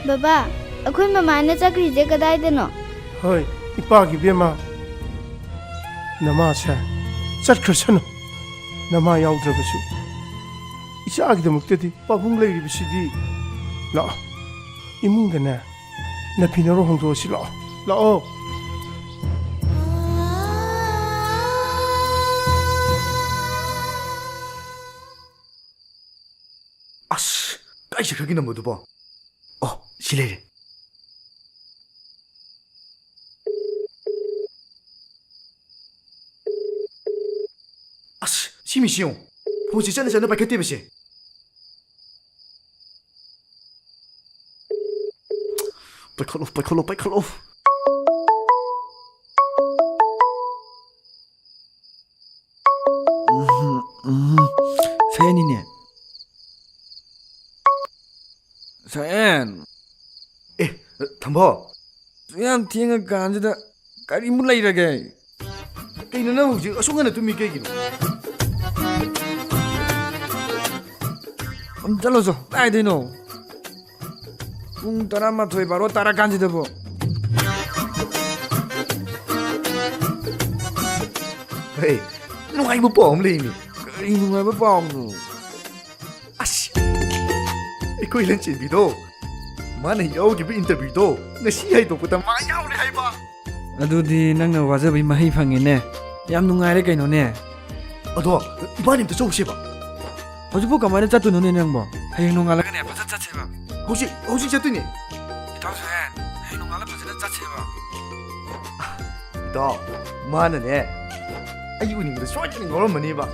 Baba, akwai mama na chakri je kadai dano. ꯍꯣꯏ ꯏꯄꯥꯒꯤ ꯕꯦꯝꯃ ꯅꯃꯥꯁꯦ ꯆꯠꯈ꯭ꯔꯁꯅꯨ ꯅꯃꯥ ꯌꯥꯎꯗ꯭ꯔꯕꯁꯨ ꯏꯆꯥꯒꯤꯗꯃꯛꯇꯗꯤ ꯄꯥꯕꯨꯡ ꯂꯩꯔꯤꯕꯁꯤꯗꯤ ꯂꯥꯛꯑꯣ 이문가네 내 비너로 홍도시 라오 아씨 까이시 거기는 모두 봐 실례래 아씨 시미시용 보지 전에 밝혔대면시 빨리 사연이네. 사연. 담보 그냥 tinggal 앉아다 까리 mulai lagi. kayaknya nang hujan asungan itu mikir gitu 잘라서 따야 되노. 따라만 더해 바로 따라간지 더 보. hey nung ay mo po ang lini 이놈 왜 뻥? 아씨 iko ilan chinbido mana yaw gibi interview도 ngasi hay tokbuta ma yawre hay ba ꯑꯗꯨꯗꯤ ꯅꯪꯅ ꯋꯥꯖꯕꯩ ꯃꯍꯩ ꯐꯪꯉꯦꯅꯦ. ꯌꯥꯝ ꯅꯨꯡꯉꯥꯏꯔꯦ ꯀꯩꯅꯣꯅꯦ. ado ibanim to chowsheba ꯍꯧꯖꯤꯛꯄꯨ ꯀꯃꯥꯏꯅ ꯆꯠꯇꯣꯏꯅꯣꯅꯦ ꯅꯪꯕꯣ? ꯍꯌꯦꯡ ꯅꯣꯡꯉꯥꯜꯂꯒꯅꯦ ꯐꯖꯅ ꯆꯠꯁꯦꯕ. hojik chatuni 이따우세. heyeng nongala fazana chatseba. ito mana ne ayu ning da soitin ngorom mani ba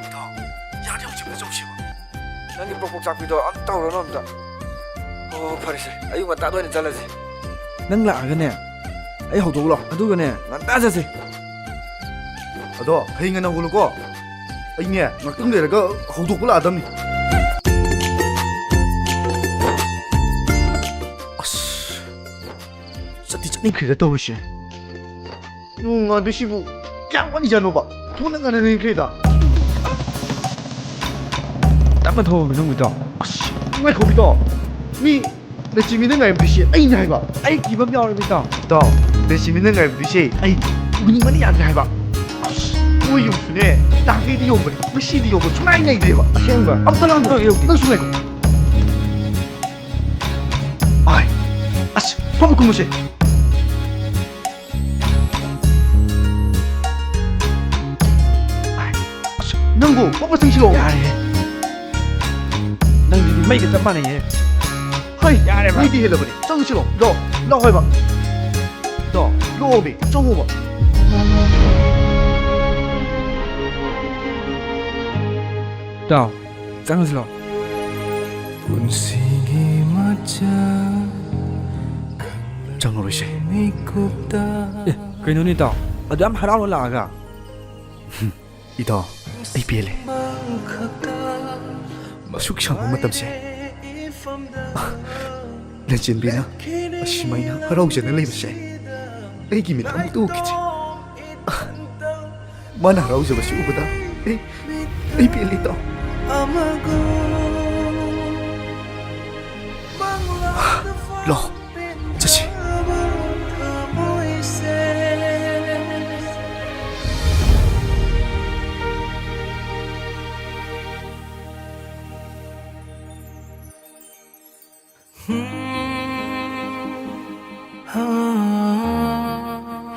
ito yari hojik mo chowsheba nangi 뻑뻑 잡기도 안 떠오르는 없다. 파리스. 아유 맞다 너네 잘라지. 능 라가네. 아이 호도로. 아두가네. 난 따자세. ado hayinga na huluko ayne naktung leraga hodokula adamni as sati chani khida tawshi nunga desibu kyangwani janoba tunanga ne khida 땀만 더 그런 거다. as ngai khobito ni na chimina ngai bishi ayna haiba 아이 기범 야오르미다. 도 na chimina ngai bishi ay uni mani yan haiba 뭐 용수네 나게디 용벌 무시디 용벌 수나이냐 이래봐 아시는 아무튼 너 여기 너 수네 아이 아씨 바보 근무시 아이 아씨 능구 바보 생시로 야래. 난 이게 mấy cái tấm này nhỉ? 하이 야래 봐 이디 해려버리 정시로 너 해봐 너 로비 정호봐 다. 짱슬러. 장로리시 예, 그놈이다. 아주 안 하라고 나가. 이더 이비엘레 숙상 mattamse najinbina asimayna harawjana leibase aigi mit amuk tukichi mana harawjabasi ubada ibieli to lo 자시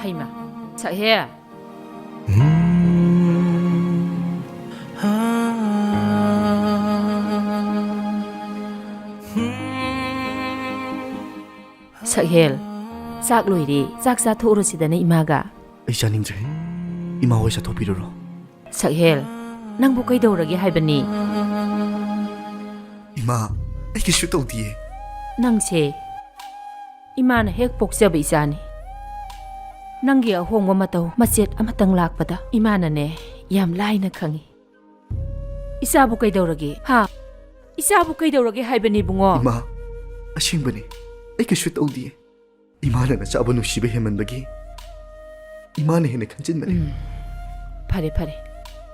하이마. 자해. Sakhel, sak loi ri, sak sa thoro sidana imaga. ꯑꯩ ꯆꯥꯅꯤꯡꯗ꯭ꯔꯦ ꯏꯃꯥ ꯍꯣꯏ ꯆꯠꯊꯣꯛꯄꯤꯔꯨꯔꯣ ꯁꯛꯍꯦꯜ ꯅꯪꯕꯨ ꯀꯩꯗꯧꯔꯒꯦ ꯍꯥꯏꯕꯅꯤ 이마 이게 슈트 어디에 ꯅꯪꯁꯦ ꯏꯃꯥꯅ ꯍꯦꯛ ꯄꯣꯛꯆꯕ ꯏꯆꯥꯅꯤ ꯅꯪꯒꯤ ꯑꯍꯣꯡꯕ ꯃꯇꯧ ꯃꯆꯦꯠ ꯑꯃꯇꯪ ꯂꯥꯛꯄꯗ ꯏꯃꯥꯅꯅꯦ ꯌꯥꯝ ꯂꯥꯏꯅ ꯈꯪꯉꯤ 이사부 ꯀꯩꯗꯧꯔꯒꯦ ꯍꯥ 이사부 ꯀꯩꯗꯧꯔꯒꯦ ꯍꯥꯏꯕꯅꯤ ꯕꯨꯡꯉꯣ 이마 아싱ꯕ니 이게 슈트 어디에 이마는 나짜부 누시베 헤만በ기 이마는 헤네 칸진마네 ꯐꯔꯦ ꯐꯔꯦ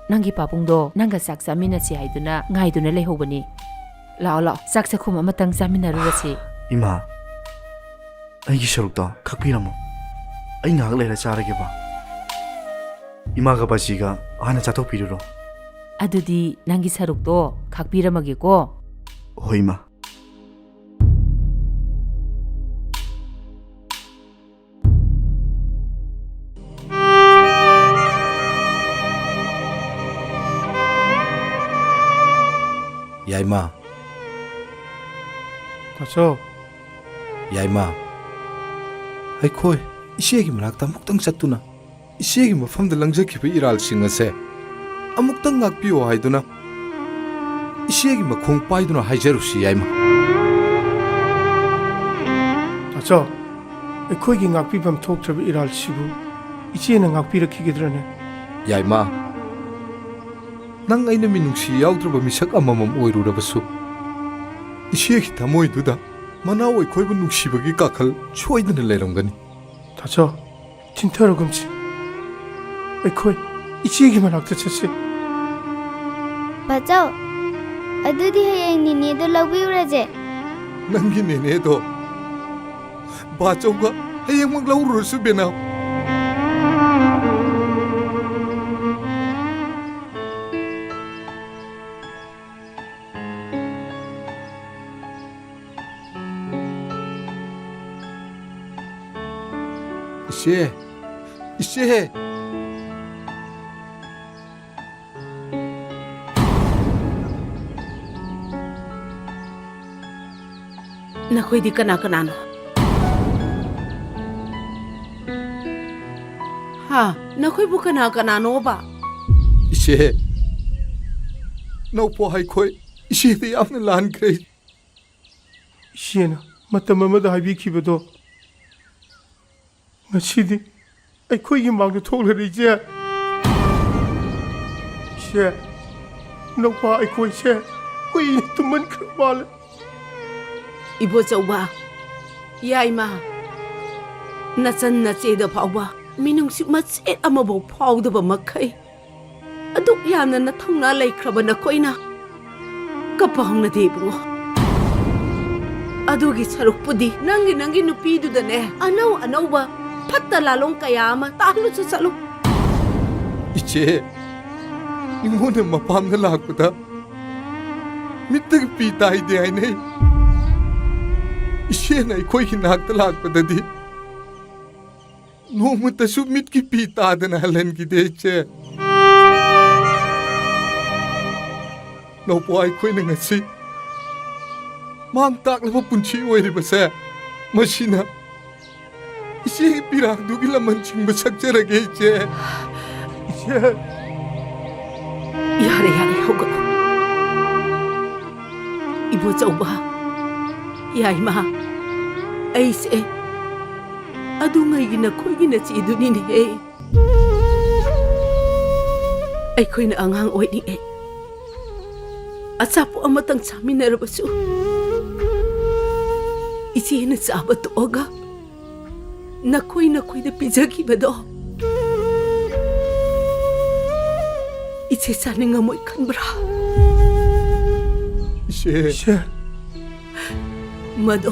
ꯅꯪꯒꯤ ꯄꯥꯕꯨꯡꯗꯣ ꯅꯪꯒ ꯆꯥꯛ ꯆꯥꯃꯤꯟꯅꯁꯤ ꯍꯥꯏꯗꯨꯅ ꯉꯥꯏꯗꯨꯅ ꯂꯩꯍꯧꯕꯅꯤ ꯂꯥꯛꯑꯣ ꯂꯥꯛꯑꯣ ꯆꯥꯛ ꯆꯥꯈꯨꯝ ꯑꯃꯇꯪ ꯆꯥꯃꯤꯟꯅꯔꯨꯔꯁꯤ 이마 ꯑꯩꯒꯤ ꯁꯔꯨꯛꯇꯣ ꯈꯛꯄꯤꯔꯝꯃꯣ ꯑꯩ ꯉꯥꯏꯍꯥꯛ ꯂꯩꯔ ꯆꯥꯔꯒꯦꯕ 이마가 바지가 하나 짜토피르로 ꯑꯗꯨꯗꯤ ꯅꯪꯒꯤ ꯁꯔꯨꯛꯇꯣ ꯈꯥꯛꯄꯤꯔꯝꯃꯒꯦꯀꯣ ꯍꯣꯏ ꯏꯃꯥ 야이마 다쳐 야이마 아이코이 이시에게 만학다 아무ꯛ당 짰두나 이시에게 머fam다 랑자키베 이랄싱 어세 아무ꯛ당 낚비오 하이두나 이시에게 콩 빠이두나 하이제루시 야이마 다쳐 ꯑꯩꯈꯣꯏꯒꯤ ꯉꯥꯛꯄꯤꯐꯝ ꯊꯣꯛꯇ꯭ꯔꯕ ꯏꯔꯥꯜꯁꯤꯕꯨ ꯏꯆꯦꯅ ꯉꯥꯛꯄꯤꯔꯛꯈꯤꯒꯗ꯭ꯔꯅꯦ 야이마 ꯅꯪ ꯑꯩꯅ ꯃꯤꯅꯨꯡꯁꯤ ꯌꯥꯎꯗ꯭ꯔꯕ ꯃꯤꯁꯛ ꯑꯃꯃꯝ ꯑꯣꯏꯔꯨꯔꯕꯁꯨ ꯏꯆꯦꯒꯤ ꯊꯃꯣꯏꯗꯨꯗ ꯃꯅꯥꯎ ꯑꯩꯈꯣꯏꯕꯨ ꯅꯨꯡꯁꯤꯕꯒꯤ ꯀꯥꯈꯜ ꯁꯣꯏꯗꯅ ꯂꯩꯔꯝꯒꯅꯤ 다쳐 ꯊꯤꯟꯊꯔꯒꯨꯝꯁꯤ ꯑꯩꯈꯣꯏ ꯏꯆꯦꯒꯤ ꯃꯅꯥꯛꯇ ꯆꯠꯁꯤ ꯕꯥꯆꯧ ꯑꯗꯨꯗꯤ ꯍꯌꯦꯡ ꯅꯤꯅꯦꯗꯣ ꯂꯧꯕꯤꯔꯨꯔꯁꯦ ꯅꯪꯒꯤ ꯅꯦꯅꯦꯗꯣ ꯕꯥꯆꯧꯒ ꯍꯌꯦꯡꯃꯛ ꯂꯧꯔꯨꯔꯁꯨ ꯕꯦꯅꯥꯎ 이씨, 이씨. ꯅꯈꯣꯏꯗꯤ ꯀꯅꯥ ꯀꯅꯥꯅꯣ ꯍꯥ ꯅꯈꯣꯏꯕꯨ ꯀꯅꯥ ꯀꯅꯥꯅꯣꯕ 이씨. ꯅꯧꯄꯣ ꯍꯥꯏꯈꯣꯏ 이씨ꯗꯤ ꯌꯥꯝꯅ ꯂꯥꯟꯈ꯭ꯔꯦ ꯏꯆꯦꯅ ꯃꯇꯝ ꯑꯃꯗ ꯍꯥꯏꯕꯤꯈꯤꯕꯗꯣ ꯉꯁꯤꯗꯤ ꯑꯩꯈꯣꯏꯒꯤ ꯃꯥꯡꯗ ꯊꯣꯛꯂꯔꯦ ꯏꯆꯦ ꯏꯆꯦ ꯅꯧꯄꯥ ꯑꯩꯈꯣꯏꯁꯦ ꯀꯨꯏꯅ ꯇꯨꯝꯃꯟꯈ꯭ꯔ ꯃꯥꯜꯂꯦ ꯏꯕꯣꯆꯧꯕ ꯌꯥꯏꯃ ꯅꯆꯟ ꯅꯆꯦꯗ ꯐꯥꯎꯕ ꯃꯤꯅꯨꯡꯁꯤ ꯃꯆꯦꯠ ꯑꯃꯐꯥꯎ ꯐꯥꯎꯗꯕ ꯃꯈꯩ ꯑꯗꯨꯛ ꯌꯥꯝꯅ ꯅꯊꯧꯅꯥ ꯂꯩꯈ꯭ꯔꯕ ꯅꯈꯣꯏꯅ ꯀꯞꯄ ꯍꯧꯅꯗꯦ ꯏꯕꯨꯡꯉꯣ ꯑꯗꯨꯒꯤ ꯁꯔꯨꯛꯄꯨꯗꯤ ꯅꯪꯒꯤ ꯅꯨꯄꯤꯗꯨꯗꯅꯦ ꯑꯅꯧ ꯑꯅꯧꯕ ꯐꯠꯇ ꯂꯥꯂꯣꯡ ꯀꯌꯥ ꯑꯃ ꯇꯥꯛꯂꯨꯁꯨ ꯆꯠꯂꯨ 이제 ꯅꯤꯡꯉꯣꯟꯅ ꯃꯄꯥꯝꯗ ꯂꯥꯛꯄꯗ ꯃꯤꯠꯇꯒꯤ ꯄꯤ ꯇꯥꯏꯗꯦ ꯍꯥꯏꯅꯩ 이제는 ꯑꯩꯈꯣꯏꯒꯤ ꯅꯥꯛꯇ ꯂꯥꯛꯄꯗꯗꯤ ꯅꯣꯡꯃꯇꯁꯨ ꯃꯤꯠꯀꯤ ꯄꯤ ꯇꯥꯗꯅ ꯍꯜꯍꯟꯈꯤꯗꯦ 이제 ꯅꯧꯄꯣ ꯑꯩꯈꯣꯏꯅ ꯉꯁꯤ ꯃꯥꯡ ꯇꯥꯛꯂꯕ ꯄꯨꯟꯁꯤ ꯑꯣꯏꯔꯤꯕꯁꯦ ꯃꯁꯤꯅ 이제의 삐락누기 라만 징부 삭제라게 이제 야래 하거라 이보자오바 야이마 에이세 아둥아이기나 코이기나 지두니네 아이코이나 앙항 오이니에 아차포 아마땅 차미나라바수 이제는 짜바토가 ꯅꯈꯣꯏꯗ ꯄꯤꯖꯈꯤꯕꯗꯣ ꯏꯆꯦ ꯆꯥꯅꯤꯡꯉꯝꯃꯣꯏ ꯈꯟꯕ꯭ꯔꯥ 이제 ꯃꯗꯣ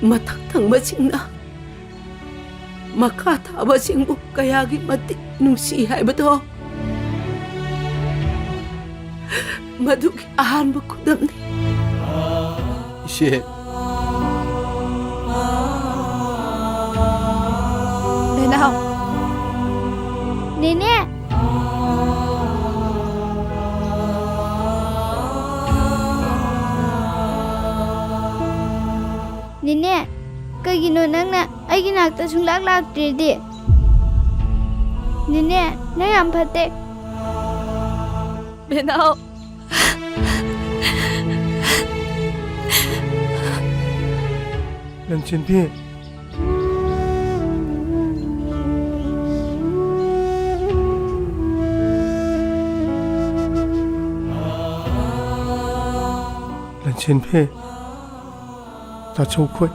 ꯃꯊꯛ ꯊꯪꯕꯁꯤꯡꯅ ꯃꯈꯥ ꯊꯥꯕꯁꯤꯡꯕꯨ ꯀꯌꯥꯒꯤ ꯃꯇꯤꯛ ꯅꯨꯡꯁꯤ ꯍꯥꯏꯕꯗꯣ ꯃꯗꯨꯒꯤ ꯑꯍꯥꯟꯕ ꯈꯨꯗꯝꯅꯤ 이제 ꯕꯦꯅꯥꯎ ꯅꯤꯅꯦ ꯅꯤꯅꯦ ꯀꯩꯒꯤꯅꯣ ꯅꯪꯅ ꯑꯩꯒꯤ ꯅꯥꯛꯇ ꯁꯨꯡꯂꯥꯛ ꯂꯥꯛꯇ꯭ꯔꯤꯗꯤ ꯅꯦꯅꯦ ꯅꯪ ꯌꯥꯝ ꯐꯠꯇꯦ ꯕꯦꯅꯥꯎ ꯂꯟꯆꯦꯟꯕꯤ ꯂꯟꯆꯦꯟꯕꯤ ꯇꯥꯆꯧꯈꯣꯏ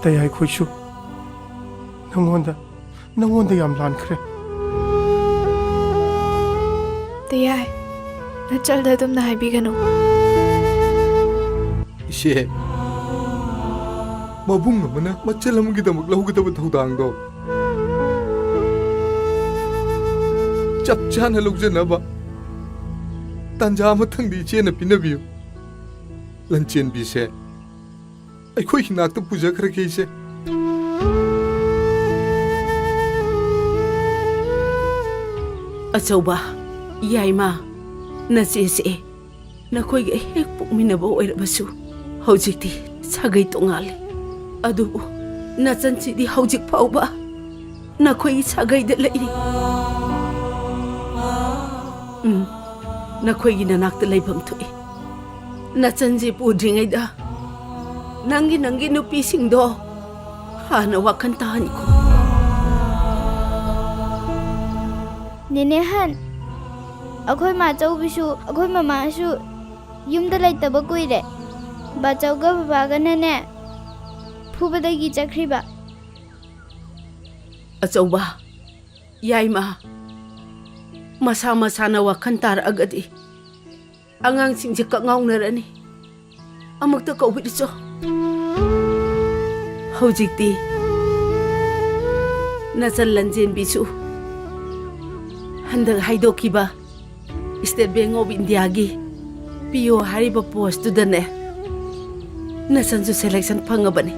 ꯇꯌꯥꯏꯈꯣꯏꯁꯨ ꯅꯪꯉꯣꯟꯗ ꯌꯥꯝ ꯂꯥꯟꯈ꯭ꯔꯦ ꯇꯌꯥꯏ ꯅꯆꯜꯗ ꯑꯗꯨꯝꯅ ꯍꯥꯏꯕꯤꯒꯅꯨ ꯏꯆꯦ ꯃꯕꯨꯡ ꯑꯃꯅ ꯃꯆꯜ ꯑꯃꯒꯤꯗꯃꯛ ꯂꯧꯒꯗꯕ ꯊꯧꯗꯥꯡꯗꯣ ꯆꯞ ꯆꯥꯅ ꯂꯧꯖꯅꯕ ꯇꯥꯟꯖꯥ ꯑꯃꯊꯪꯗ ꯏꯆꯦꯅ ꯄꯤꯅꯕꯤꯌꯨ ꯂꯟꯆꯦꯟꯕꯤꯁꯦ ꯑꯩꯈꯣꯏꯒꯤ ꯅꯥꯛꯇ ꯄꯨꯖꯈ꯭ꯔꯒꯦ ꯏꯆꯦ ꯑꯆꯧꯕ ꯌꯥꯏꯃ ꯅꯆꯦꯁꯦ ꯅꯈꯣꯏꯒ ꯍꯦꯛ ꯄꯣꯛꯃꯤꯟꯅꯕ ꯑꯣꯏꯔꯕꯁꯨ ꯍꯧꯖꯤꯛꯇꯤ ꯁꯥꯒꯩ ꯇꯣꯉꯥꯜꯂꯤ ꯑꯗꯨꯕꯨ ꯅꯆꯟꯁꯤꯗꯤ ꯍꯧꯖꯤꯛ ꯐꯥꯎꯕ ꯅꯈꯣꯏꯒꯤ ꯁꯥꯒꯩꯗ ꯂꯩꯔꯤ ꯅꯈꯣꯏꯒꯤ ꯅꯅꯥꯛꯇ ꯂꯩꯐꯝ ꯊꯣꯛꯏ ꯅꯆꯟꯁꯤ ꯄꯨꯗ꯭ꯔꯤꯉꯩꯗ ꯅꯪꯒꯤ ꯅꯨꯄꯤꯁꯤꯡꯗꯣ ꯍꯥꯟꯅ ꯋꯥꯈꯜ ꯇꯥꯍꯟꯈꯣ ꯅꯦꯅꯦ ꯍꯟ ꯑꯩꯈꯣꯏ ꯃꯥꯆꯧꯕꯤꯁꯨ ꯑꯩꯈꯣꯏ ꯃꯃꯥꯁꯨ ꯌꯨꯝꯗ ꯂꯩꯇꯕ ꯀꯨꯏꯔꯦ ꯕꯥꯆꯧꯒ ꯕꯕꯥꯒꯅꯅꯦ ꯐꯨꯕꯗꯒꯤ ꯆꯠꯈ꯭ꯔꯤꯕ ꯑꯆꯧꯕ ꯌꯥꯏꯃ ꯃꯁꯥ ꯃꯁꯥꯅ ꯋꯥꯈꯜ ꯇꯥꯔꯛꯑꯒꯗꯤ ꯑꯉꯥꯡꯁꯤꯡꯁꯦ ꯀꯛꯉꯥꯎꯅꯔꯅꯤ ꯑꯃꯨꯛꯇ ꯀꯧꯕꯤꯔꯤꯆꯣ ꯍꯧꯖꯤꯛꯇꯤ ꯅꯆꯜ ꯂꯟꯆꯦꯟꯕꯤꯁꯨ ꯍꯟꯗꯛ ꯍꯥꯏꯗꯣꯛꯈꯤꯕ ꯁ꯭ꯇꯦꯠ ꯕꯦꯡ ꯑꯣꯐ ꯏꯟꯗꯤꯌꯥꯒꯤ ꯄꯤꯌꯣ ꯍꯥꯏꯔꯤꯕ ꯄꯣꯁꯇꯨꯗꯅꯦ ꯅꯆꯟꯁꯨ ꯁꯦꯂꯦꯛꯁꯟ ꯐꯪꯉꯕꯅꯤ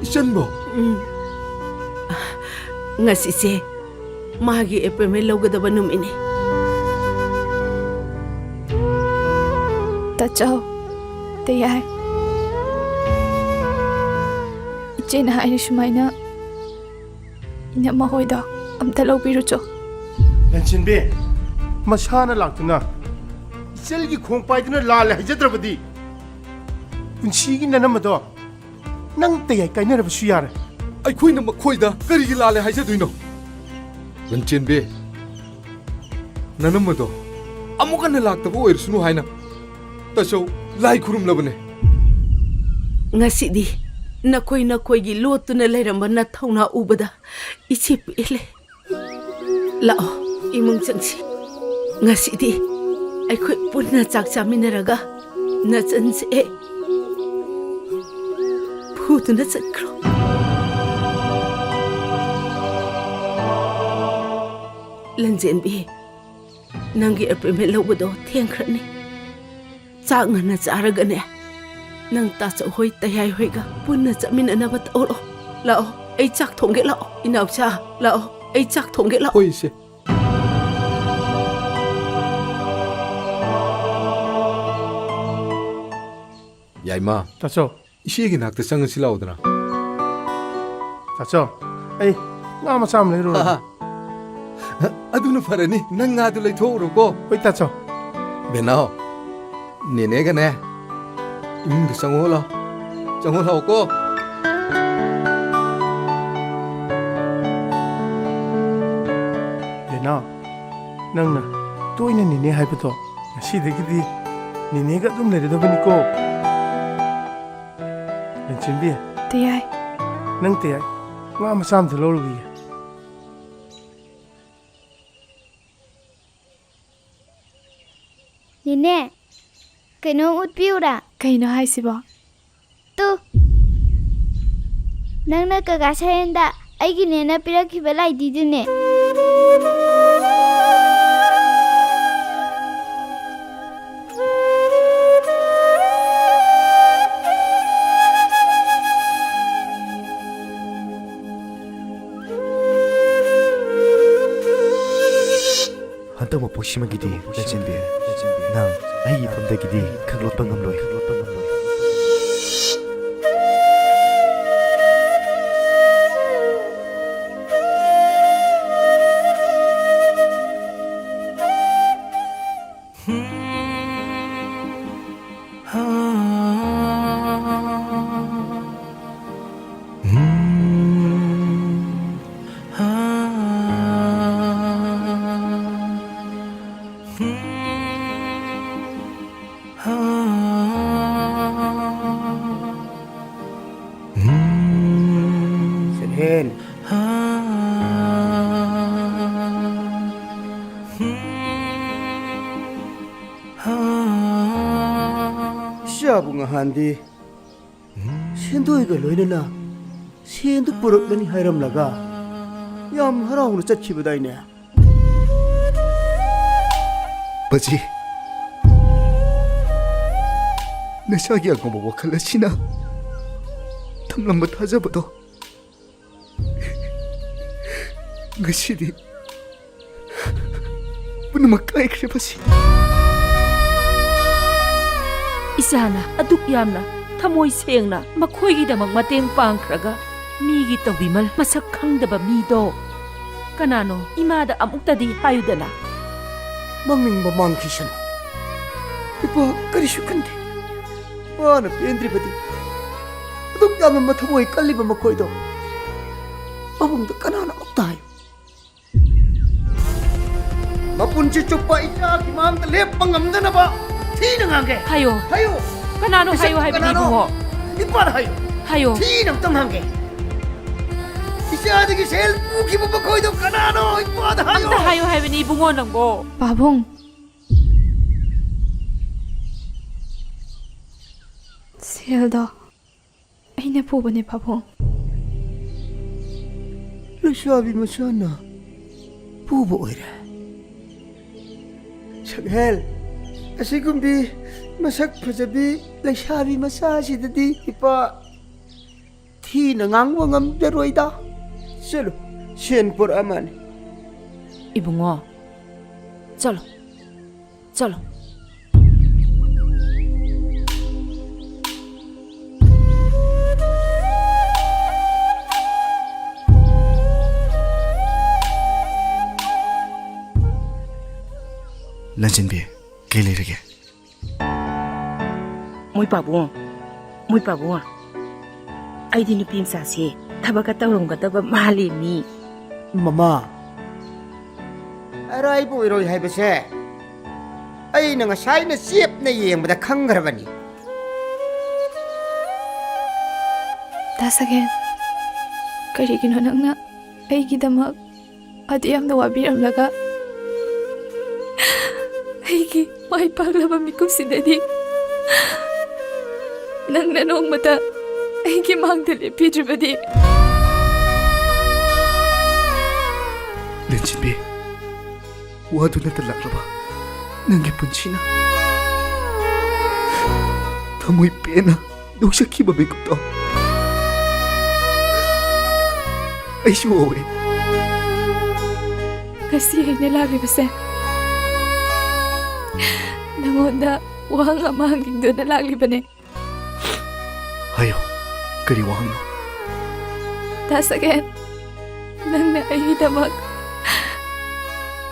ꯏꯆꯟꯕꯣ ꯉꯁꯤꯁꯦ ꯃꯥꯒꯤ ꯑꯦꯄꯣꯏꯟꯃꯦꯟ ꯂꯧꯒꯗꯕ ꯅꯨꯃꯤꯠꯅꯤ ꯇꯥꯆꯧ ꯇꯌꯥꯏ ꯏꯆꯦꯅ ꯍꯥꯏꯔꯤ ꯁꯨꯃꯥꯏꯅ ꯏꯅꯝꯃ ꯍꯣꯏꯗꯣ ꯑꯝꯇ ꯂꯧꯕꯤꯔꯨꯆꯣ ꯂꯟꯆꯦꯟꯕꯤ ꯃꯁꯥꯅ ꯂꯥꯛꯇꯨꯅ ꯏꯆꯜꯒꯤ ꯈꯣꯡ ꯄꯥꯏꯗꯨꯅ ꯂꯥꯜꯂꯦ ꯍꯥꯏꯖꯗ꯭ꯔꯕꯗꯤ ꯄꯨꯟꯁꯤꯒꯤ ꯅꯅꯝꯃꯗꯣ ꯅꯪ ꯇꯌꯥꯏ ꯀꯥꯏꯅꯔꯕꯁꯨ ꯌꯥꯔꯦ ꯑꯩꯈꯣꯏꯅ ꯃꯈꯣꯏꯗ ꯀꯔꯤꯒꯤ ꯂꯥꯜꯂꯦ ꯍꯥꯏꯖꯗꯣꯏꯅꯣ ꯂꯟꯆꯦꯟꯕꯤ ꯅꯅꯝꯃꯗꯣ ꯑꯃꯨꯛ ꯍꯟꯅ ꯂꯥꯛꯇꯕ ꯑꯣꯏꯔꯁꯅꯨ ꯍꯥꯏꯅ ꯇꯥꯆꯧ ꯂꯥꯏ ꯈꯨꯔꯨꯝꯂꯕꯅꯦ ꯉꯁꯤꯗꯤ ꯅꯈꯣꯏꯒꯤ ꯂꯣꯠꯇꯨꯅ ꯂꯩꯔꯝꯕ ꯅꯊꯧꯅꯥ ꯎꯕꯗ ꯏꯆꯦ ꯄꯦꯜꯂꯦ ꯂꯥꯛꯑꯣ ꯏꯃꯨꯡ ꯆꯪꯁꯤ ꯉꯁꯤꯗꯤ ꯑꯩꯈꯣꯏ ꯄꯨꯟꯅ ꯆꯥꯛ ꯆꯥꯃꯤꯟꯅꯔꯒ ꯅꯆꯟꯁꯦ ꯐꯨꯗꯨꯅ ꯆꯠꯈ꯭ꯔꯣ ꯂꯟꯆꯦꯟꯕꯤ ꯅꯪꯒꯤ ꯑꯦꯄꯣꯏꯟꯃꯦꯟ ꯂꯧꯕꯗꯣ ꯊꯦꯡꯈ꯭ꯔꯅꯤ ꯆꯥꯛ ꯉꯟꯅ ꯆꯥꯔꯒꯅꯦ ꯅꯪ ꯇꯥꯆꯧ ꯍꯣꯏ ꯇꯌꯥꯏ ꯍꯣꯏꯒ ꯄꯨꯟꯅ ꯆꯠꯃꯤꯟꯅꯅꯕ ꯇꯧꯔꯣ ꯂꯥꯛꯑꯣ ꯑꯩ ꯆꯥꯛ ꯊꯣꯡꯒꯦ ꯂꯥꯛꯑꯣ ꯏꯅꯥꯎꯆꯥ ꯂꯥꯛꯑꯣ ꯑꯩ ꯆꯥꯛ ꯊꯣꯡꯒꯦ ꯂꯥꯛꯑꯣ ꯍꯣꯏ ꯏꯆꯦ ꯌꯥꯏꯃ ꯇꯥꯆꯧ ꯏꯆꯦꯒꯤ ꯅꯥꯛꯇ ꯆꯪꯉꯁꯤ ꯂꯥꯛꯑꯣꯗꯅ ꯇꯥꯆꯧ ꯑꯩ ꯉꯥ ꯃꯆꯥ ꯑꯃ ꯂꯩꯔꯨꯔꯒꯦ ꯑꯗꯨꯅ ꯐꯔꯅꯤ ꯅꯪ ꯉꯥꯗꯨ ꯂꯩꯊꯣꯛꯎꯔꯣꯀꯣ ꯍꯣꯏ ꯇꯥꯆꯧ ꯕꯦꯅꯥꯎ ꯅꯦꯅꯦꯒꯅꯦ 이문도 짱올라 짱올라 오고 ꯕꯦꯅꯥ ꯅꯪꯅ ꯇꯣꯏꯅ ꯅꯦꯅꯦ ꯍꯥꯏꯕꯗꯣ ꯉꯁꯤꯗꯒꯤꯗꯤ ꯅꯦꯅꯦꯒ ꯑꯗꯨꯝ ꯂꯩꯔꯗꯕꯅꯤꯀꯣ ꯂꯟꯆꯦꯟꯕꯤ ꯇꯌꯥꯏ ꯅꯪ ꯇꯌꯥꯏ ꯉꯥ ꯃꯆꯥ ꯑꯝꯇ ꯂꯧꯔꯨꯈꯤꯒꯦ ꯅꯦꯅꯦ ꯀꯩꯅꯣꯝ ꯎꯠꯄꯤꯌꯨꯔꯥ ꯀꯩꯅꯣ ꯍꯥꯏꯁꯤꯕꯣ ꯇꯨ ꯅꯪꯅ ꯀꯀꯥ ꯁꯔꯦꯟꯗ ꯑꯩꯒꯤꯅꯦꯅ ꯄꯤꯔꯛꯈꯤꯕ ꯂꯥꯏꯙꯤꯗꯨꯅꯦ 한땀 뽀심하기디 레전드 난 아이 밤다기디 강롯방 감로이 ꯍꯣꯔꯦꯟ ꯏꯆꯥꯕꯨ ꯉꯍꯥꯟꯗꯤ ꯁꯦꯟꯗꯣꯏꯒ ꯂꯣꯏꯅꯅ ꯁꯦꯟꯗꯨ ꯄꯨꯔꯛꯂꯅꯤ ꯍꯥꯏꯔꯝꯂꯒ ꯌꯥꯝ ꯍꯔꯥꯎꯅ ꯆꯠꯈꯤꯕꯗꯥꯏꯅꯦ ꯕꯖꯤ ꯅꯁꯥꯒꯤ ꯑꯉꯝꯕ ꯋꯥꯈꯜ ꯑꯁꯤꯅ ꯊꯝꯂꯝꯕ ꯊꯥꯖꯕꯗꯣ ꯉꯁꯤꯗꯤ ꯄꯨꯝꯅꯃꯛ ꯀꯥꯏꯈ꯭ꯔꯦ ꯕꯖꯤ 이사나 ꯑꯗꯨꯛ ꯌꯥꯝꯅ ꯊꯃꯣꯏ ꯁꯦꯡꯅ ꯃꯈꯣꯏꯒꯤꯗꯃꯛ ꯃꯇꯦꯡ ꯄꯥꯡꯈ꯭ꯔꯒ ꯃꯤꯒꯤ ꯇꯧꯕꯤꯃꯜ ꯃꯁꯛ ꯈꯪꯗꯕ ꯃꯤꯗꯣ ꯀꯅꯥꯅꯣ ꯏꯃꯥꯗ ꯑꯃꯨꯛꯇꯗꯤ ꯍꯥꯏꯌꯨꯗꯅ ꯃꯪꯅꯤꯡꯕ ꯃꯥꯡꯈꯤꯁꯅꯨ ꯏꯄꯥ ꯀꯔꯤꯁꯨ ꯈꯟꯗꯦ ꯃꯥꯅ ꯄꯦꯟꯗ꯭ꯔꯤꯕꯗꯤ ꯑꯗꯨꯛ ꯌꯥꯝꯅ ꯃꯊꯃꯣꯏ ꯀꯜꯂꯤꯕ ꯃꯈꯣꯏꯗꯣ ꯄꯥꯕꯨꯡꯗ ꯀꯅꯥꯅ ꯑꯃꯨꯛꯇ ꯍꯥꯏꯌꯨ ꯃꯄꯨꯟꯁꯤ ꯆꯨꯞꯄ ꯏꯆꯥꯒꯤ ꯃꯥꯡꯗ ꯂꯦꯞꯄ ꯉꯝꯗꯅꯕ ꯊꯤꯅ ꯉꯥꯡꯒꯦ 하요 하요 그나노 하요 하이비니 이봉호 이빨 하요 하요 티는 어떤 한게 이자득이 제일 무기부 거기도 까나노 이빨 하요 amta hayo haibini ibungo nangbo ꯄꯥꯕꯨꯡ ꯁꯦꯜꯗꯣ ꯑꯩꯅ ꯄꯨꯕꯅꯦ ꯄꯥꯕꯨꯡ ꯂꯩꯁꯥꯕꯤ ꯃꯆꯥꯅ ꯄꯨꯕ ꯑꯣꯏꯔꯦ ꯁꯛꯍꯦꯜ ꯑꯁꯤꯒꯨꯝꯕꯤ ꯃꯁꯛ ꯐꯖꯕꯤ ꯂꯩꯁꯥꯕꯤ ꯃꯆꯥꯁꯤꯗꯗꯤ ꯏꯄꯥ ꯊꯤꯅ ꯉꯥꯡꯕ ꯉꯝꯖꯔꯣꯏꯗ ꯆꯠꯂꯣ ꯁꯦꯟ ꯄꯨꯔꯛꯑꯃꯅꯤ 이봉호 चलो चलो ꯂꯟꯖꯤꯟꯕꯤ ꯀꯩ ꯂꯩꯔꯒꯦ ꯃꯣꯏ ꯄꯥꯕꯨꯡ ꯑꯩꯗꯤ ꯅꯨꯄꯤ ꯃꯆꯥꯁꯦ ꯊꯕꯛꯀ ꯇꯧꯔꯝꯒꯗꯕ ꯃꯥꯜꯂꯤ ꯃꯤ ꯃꯃꯥ ꯑꯔꯥꯏꯕ ꯑꯣꯏꯔꯣꯏ ꯍꯥꯏꯕꯁꯦ ꯑꯩꯅ ꯉꯁꯥꯏꯅ ꯆꯦꯞꯅ ꯌꯦꯡꯕꯗ ꯈꯪꯈ꯭ꯔꯕꯅꯤ ꯗꯥꯁꯒꯦꯟ ꯀꯔꯤꯒꯤꯅꯣ ꯅꯪꯅ ꯑꯩꯒꯤꯗꯃꯛ ꯑꯗꯨ ꯌꯥꯝꯅ ꯋꯥꯕꯤꯔꯝꯂꯒ ꯑꯩꯒꯤ ꯃꯥꯏ ꯄꯥꯛꯂꯕ ꯃꯤꯀꯨꯞꯁꯤꯗꯗꯤ ꯅꯪꯅ ꯅꯣꯡꯃꯇ ꯑꯩꯒꯤ ꯃꯥꯡꯗ ꯂꯦꯞꯄꯤꯗ꯭ꯔꯤꯕꯗꯤ ꯂꯟꯖꯤꯟꯕꯤ ꯋꯥꯗꯨꯅꯇ ꯂꯥꯛꯂꯕ ꯅꯪꯒꯤ ꯄꯨꯟꯁꯤꯅ ꯊꯃꯣꯏ ꯄꯦꯟꯅ ꯅꯨꯡꯁꯛꯈꯤꯕ ꯃꯤꯀꯨꯞꯇꯣ ꯑꯩꯁꯨ ꯎꯋꯦ ꯉꯁꯤ ꯑꯩꯅ ꯂꯥꯛꯂꯤꯕꯁꯦ ꯅꯉꯣꯟꯗ ꯋꯥꯍꯪ ꯑꯃ ꯍꯪꯅꯤꯡꯗꯨꯅ ꯂꯥꯛꯂꯤꯕꯅꯦ ꯍꯥꯏꯌꯣ ꯀꯔꯤ ꯋꯥꯍꯪꯅꯣ ꯗꯥꯁꯒꯦꯟ ꯅꯪꯅ ꯑꯩꯒꯤꯗꯃꯛ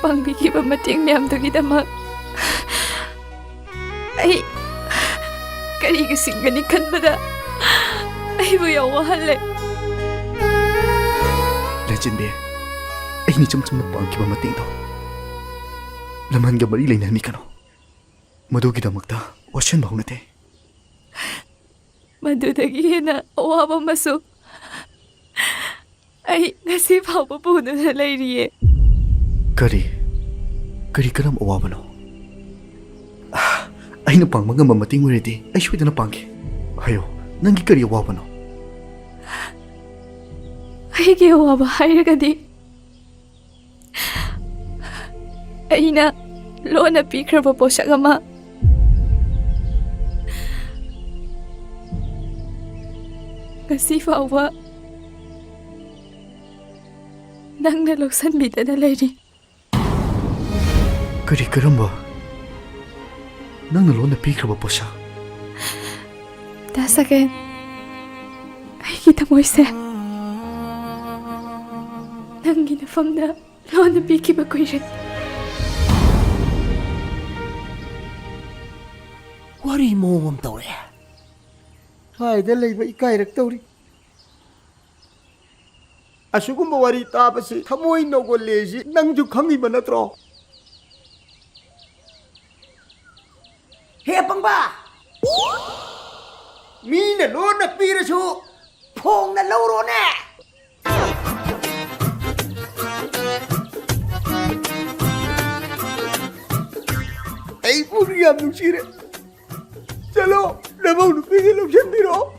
ꯄꯥꯡꯕꯤꯈꯤꯕ ꯃꯇꯦꯡ ꯃꯌꯥꯝꯗꯨꯒꯤꯗꯃꯛ ꯑꯩ ꯀꯔꯤꯒ ꯁꯤꯡꯒꯅꯤ ꯈꯟꯕꯗ ꯑꯩꯕꯨ ꯌꯥꯝ ꯋꯥꯍꯜꯂꯦ ꯂꯟꯖꯤꯟꯕꯤ ꯑꯩꯅ ꯏꯆꯝ ꯆꯝꯅ ꯄꯥꯡꯈꯤꯕ ꯃꯇꯦꯡꯗꯣ ꯂꯃꯟꯒ ꯃꯔꯤ ꯂꯩꯅꯍꯟꯃꯤꯒꯅꯣ ꯃꯗꯨꯒꯤꯗꯃꯛꯇ ꯋꯥꯁꯟꯕ ꯍꯧꯅꯗꯦ ꯃꯗꯨꯗꯒꯤ ꯍꯦꯟꯅ ꯑꯋꯥꯕ ꯑꯃꯁꯨ ꯑꯩ ꯉꯁꯤ ꯐꯥꯎꯕ ꯄꯨꯗꯨꯅ ꯂꯩꯔꯤꯌꯦ ꯀꯔꯤ ꯀꯔꯝ ꯑꯋꯥꯕꯅꯣ ꯑꯩꯅ ꯄꯥꯡꯕ ꯉꯝꯕ ꯃꯇꯦꯡ ꯑꯣꯏꯔꯗꯤ ꯑꯩ ꯁꯣꯏꯗꯅ ꯄꯥꯡꯒꯦ ꯍꯥꯏꯌꯣ ꯅꯪꯒꯤ ꯀꯔꯤ ꯑꯋꯥꯕꯅꯣ ꯑꯩꯒꯤ ꯑꯋꯥꯕ ꯍꯥꯏꯔꯒꯗꯤ ꯑꯩꯅ ꯂꯣꯟꯅ ꯄꯤꯈ꯭ꯔꯕ ꯄꯣꯠꯁꯛ ꯑꯃ ꯉꯁꯤ ꯐꯥꯎꯕ ꯅꯪꯅ ꯂꯧꯁꯟꯕꯤꯗꯅ ꯂꯩꯔꯤ ꯀꯔꯤ ꯀꯔꯝꯕ ꯅꯪꯅ ꯂꯣꯟꯅ ꯄꯤꯈ꯭ꯔꯕ ꯄꯣꯠꯁꯛ ꯗꯥꯁꯒꯦꯟ ꯑꯩꯒꯤ ꯊꯃꯣꯏꯁꯦ ꯅꯪꯒꯤ ꯅꯐꯝꯗ ꯂꯣꯟꯅ ꯄꯤꯈꯤꯕ ꯀꯨꯏꯔꯦ ꯋꯥꯔꯤ ꯃꯑꯣꯡ ꯑꯃ ꯇꯧꯔꯦ ꯍꯥꯏꯗ ꯂꯩꯕ ꯏꯀꯥꯏꯔꯛꯇꯧꯔꯤ ꯑꯁꯤꯒꯨꯝꯕ ꯋꯥꯔꯤ ꯇꯥꯕꯁꯤ ꯊꯃꯣꯏ ꯅꯧꯒꯜꯂꯦꯁꯤ ꯅꯪꯁꯨ ꯈꯪꯉꯤꯕ ꯅꯠꯇ꯭ꯔꯣ ꯍꯦ ꯄꯪꯕ ꯃꯤꯅ ꯂꯣꯟꯅ ꯄꯤꯔꯁꯨ ꯐꯣꯡꯅ ꯂꯧꯔꯣꯅꯦ 우리 암룩시래. 잘로 나만 우리에게 럭션비로.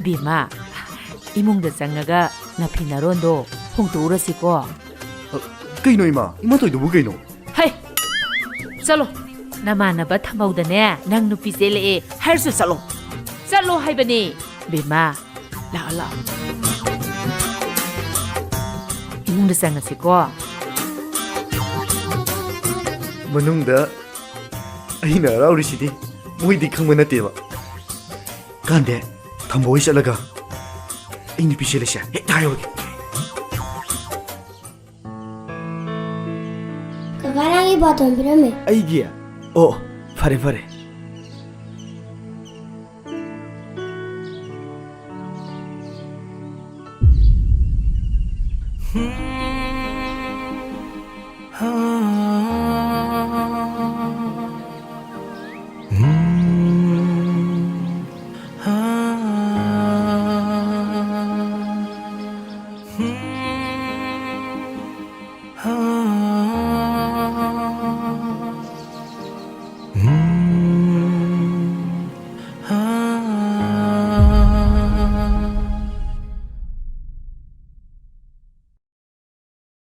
ꯕꯦꯝꯃ 이몽ꯗ ꯆꯪꯉꯒ ꯅꯥꯐꯤ ꯅꯔꯣꯟꯗꯣ ꯍꯣꯡꯗꯣꯛꯎꯔꯁꯤꯀꯣ. ꯀꯩꯅꯣ 이마 ꯇꯧꯏꯗꯨꯕꯨ ꯀꯩꯅꯣ? ꯍꯩ ꯆꯠꯂꯣ ꯅꯃꯥꯟꯅꯕ ꯊꯝꯍꯧꯗꯅꯦ ꯅꯪ ꯅꯨꯄꯤ ꯆꯦꯜꯂꯛꯑꯦ ꯍꯥꯏꯔꯁꯨ ꯆꯠꯂꯣ ꯆꯠꯂꯣ ꯍꯥꯏꯕꯅꯤ. ꯕꯦꯝꯃ ꯂꯥꯛꯑꯣ ꯂꯥꯛꯑꯣ 이몽ꯗ ꯆꯪꯉꯁꯤꯀꯣ. ꯃꯅꯨꯡꯗ ꯑꯩꯅ ꯍꯔꯥꯎꯔꯤꯁꯤꯗꯤ ꯃꯣꯏꯗꯤ ꯈꯪꯕ ꯅꯠꯇꯦꯕ. ꯀꯥꯟꯗꯦ ꯊꯝꯕꯣꯏ ꯆꯠꯂꯒ ꯑꯩ ꯅꯨꯄꯤ ꯆꯦꯜꯂꯤꯁꯦ ꯍꯦꯛ ꯍꯥꯏꯔꯨꯔꯒꯦ. 그가랑이 바톤 비라메. ꯑꯩꯒꯤ ꯑꯣ ꯐꯔꯦ ꯐꯔꯦ 아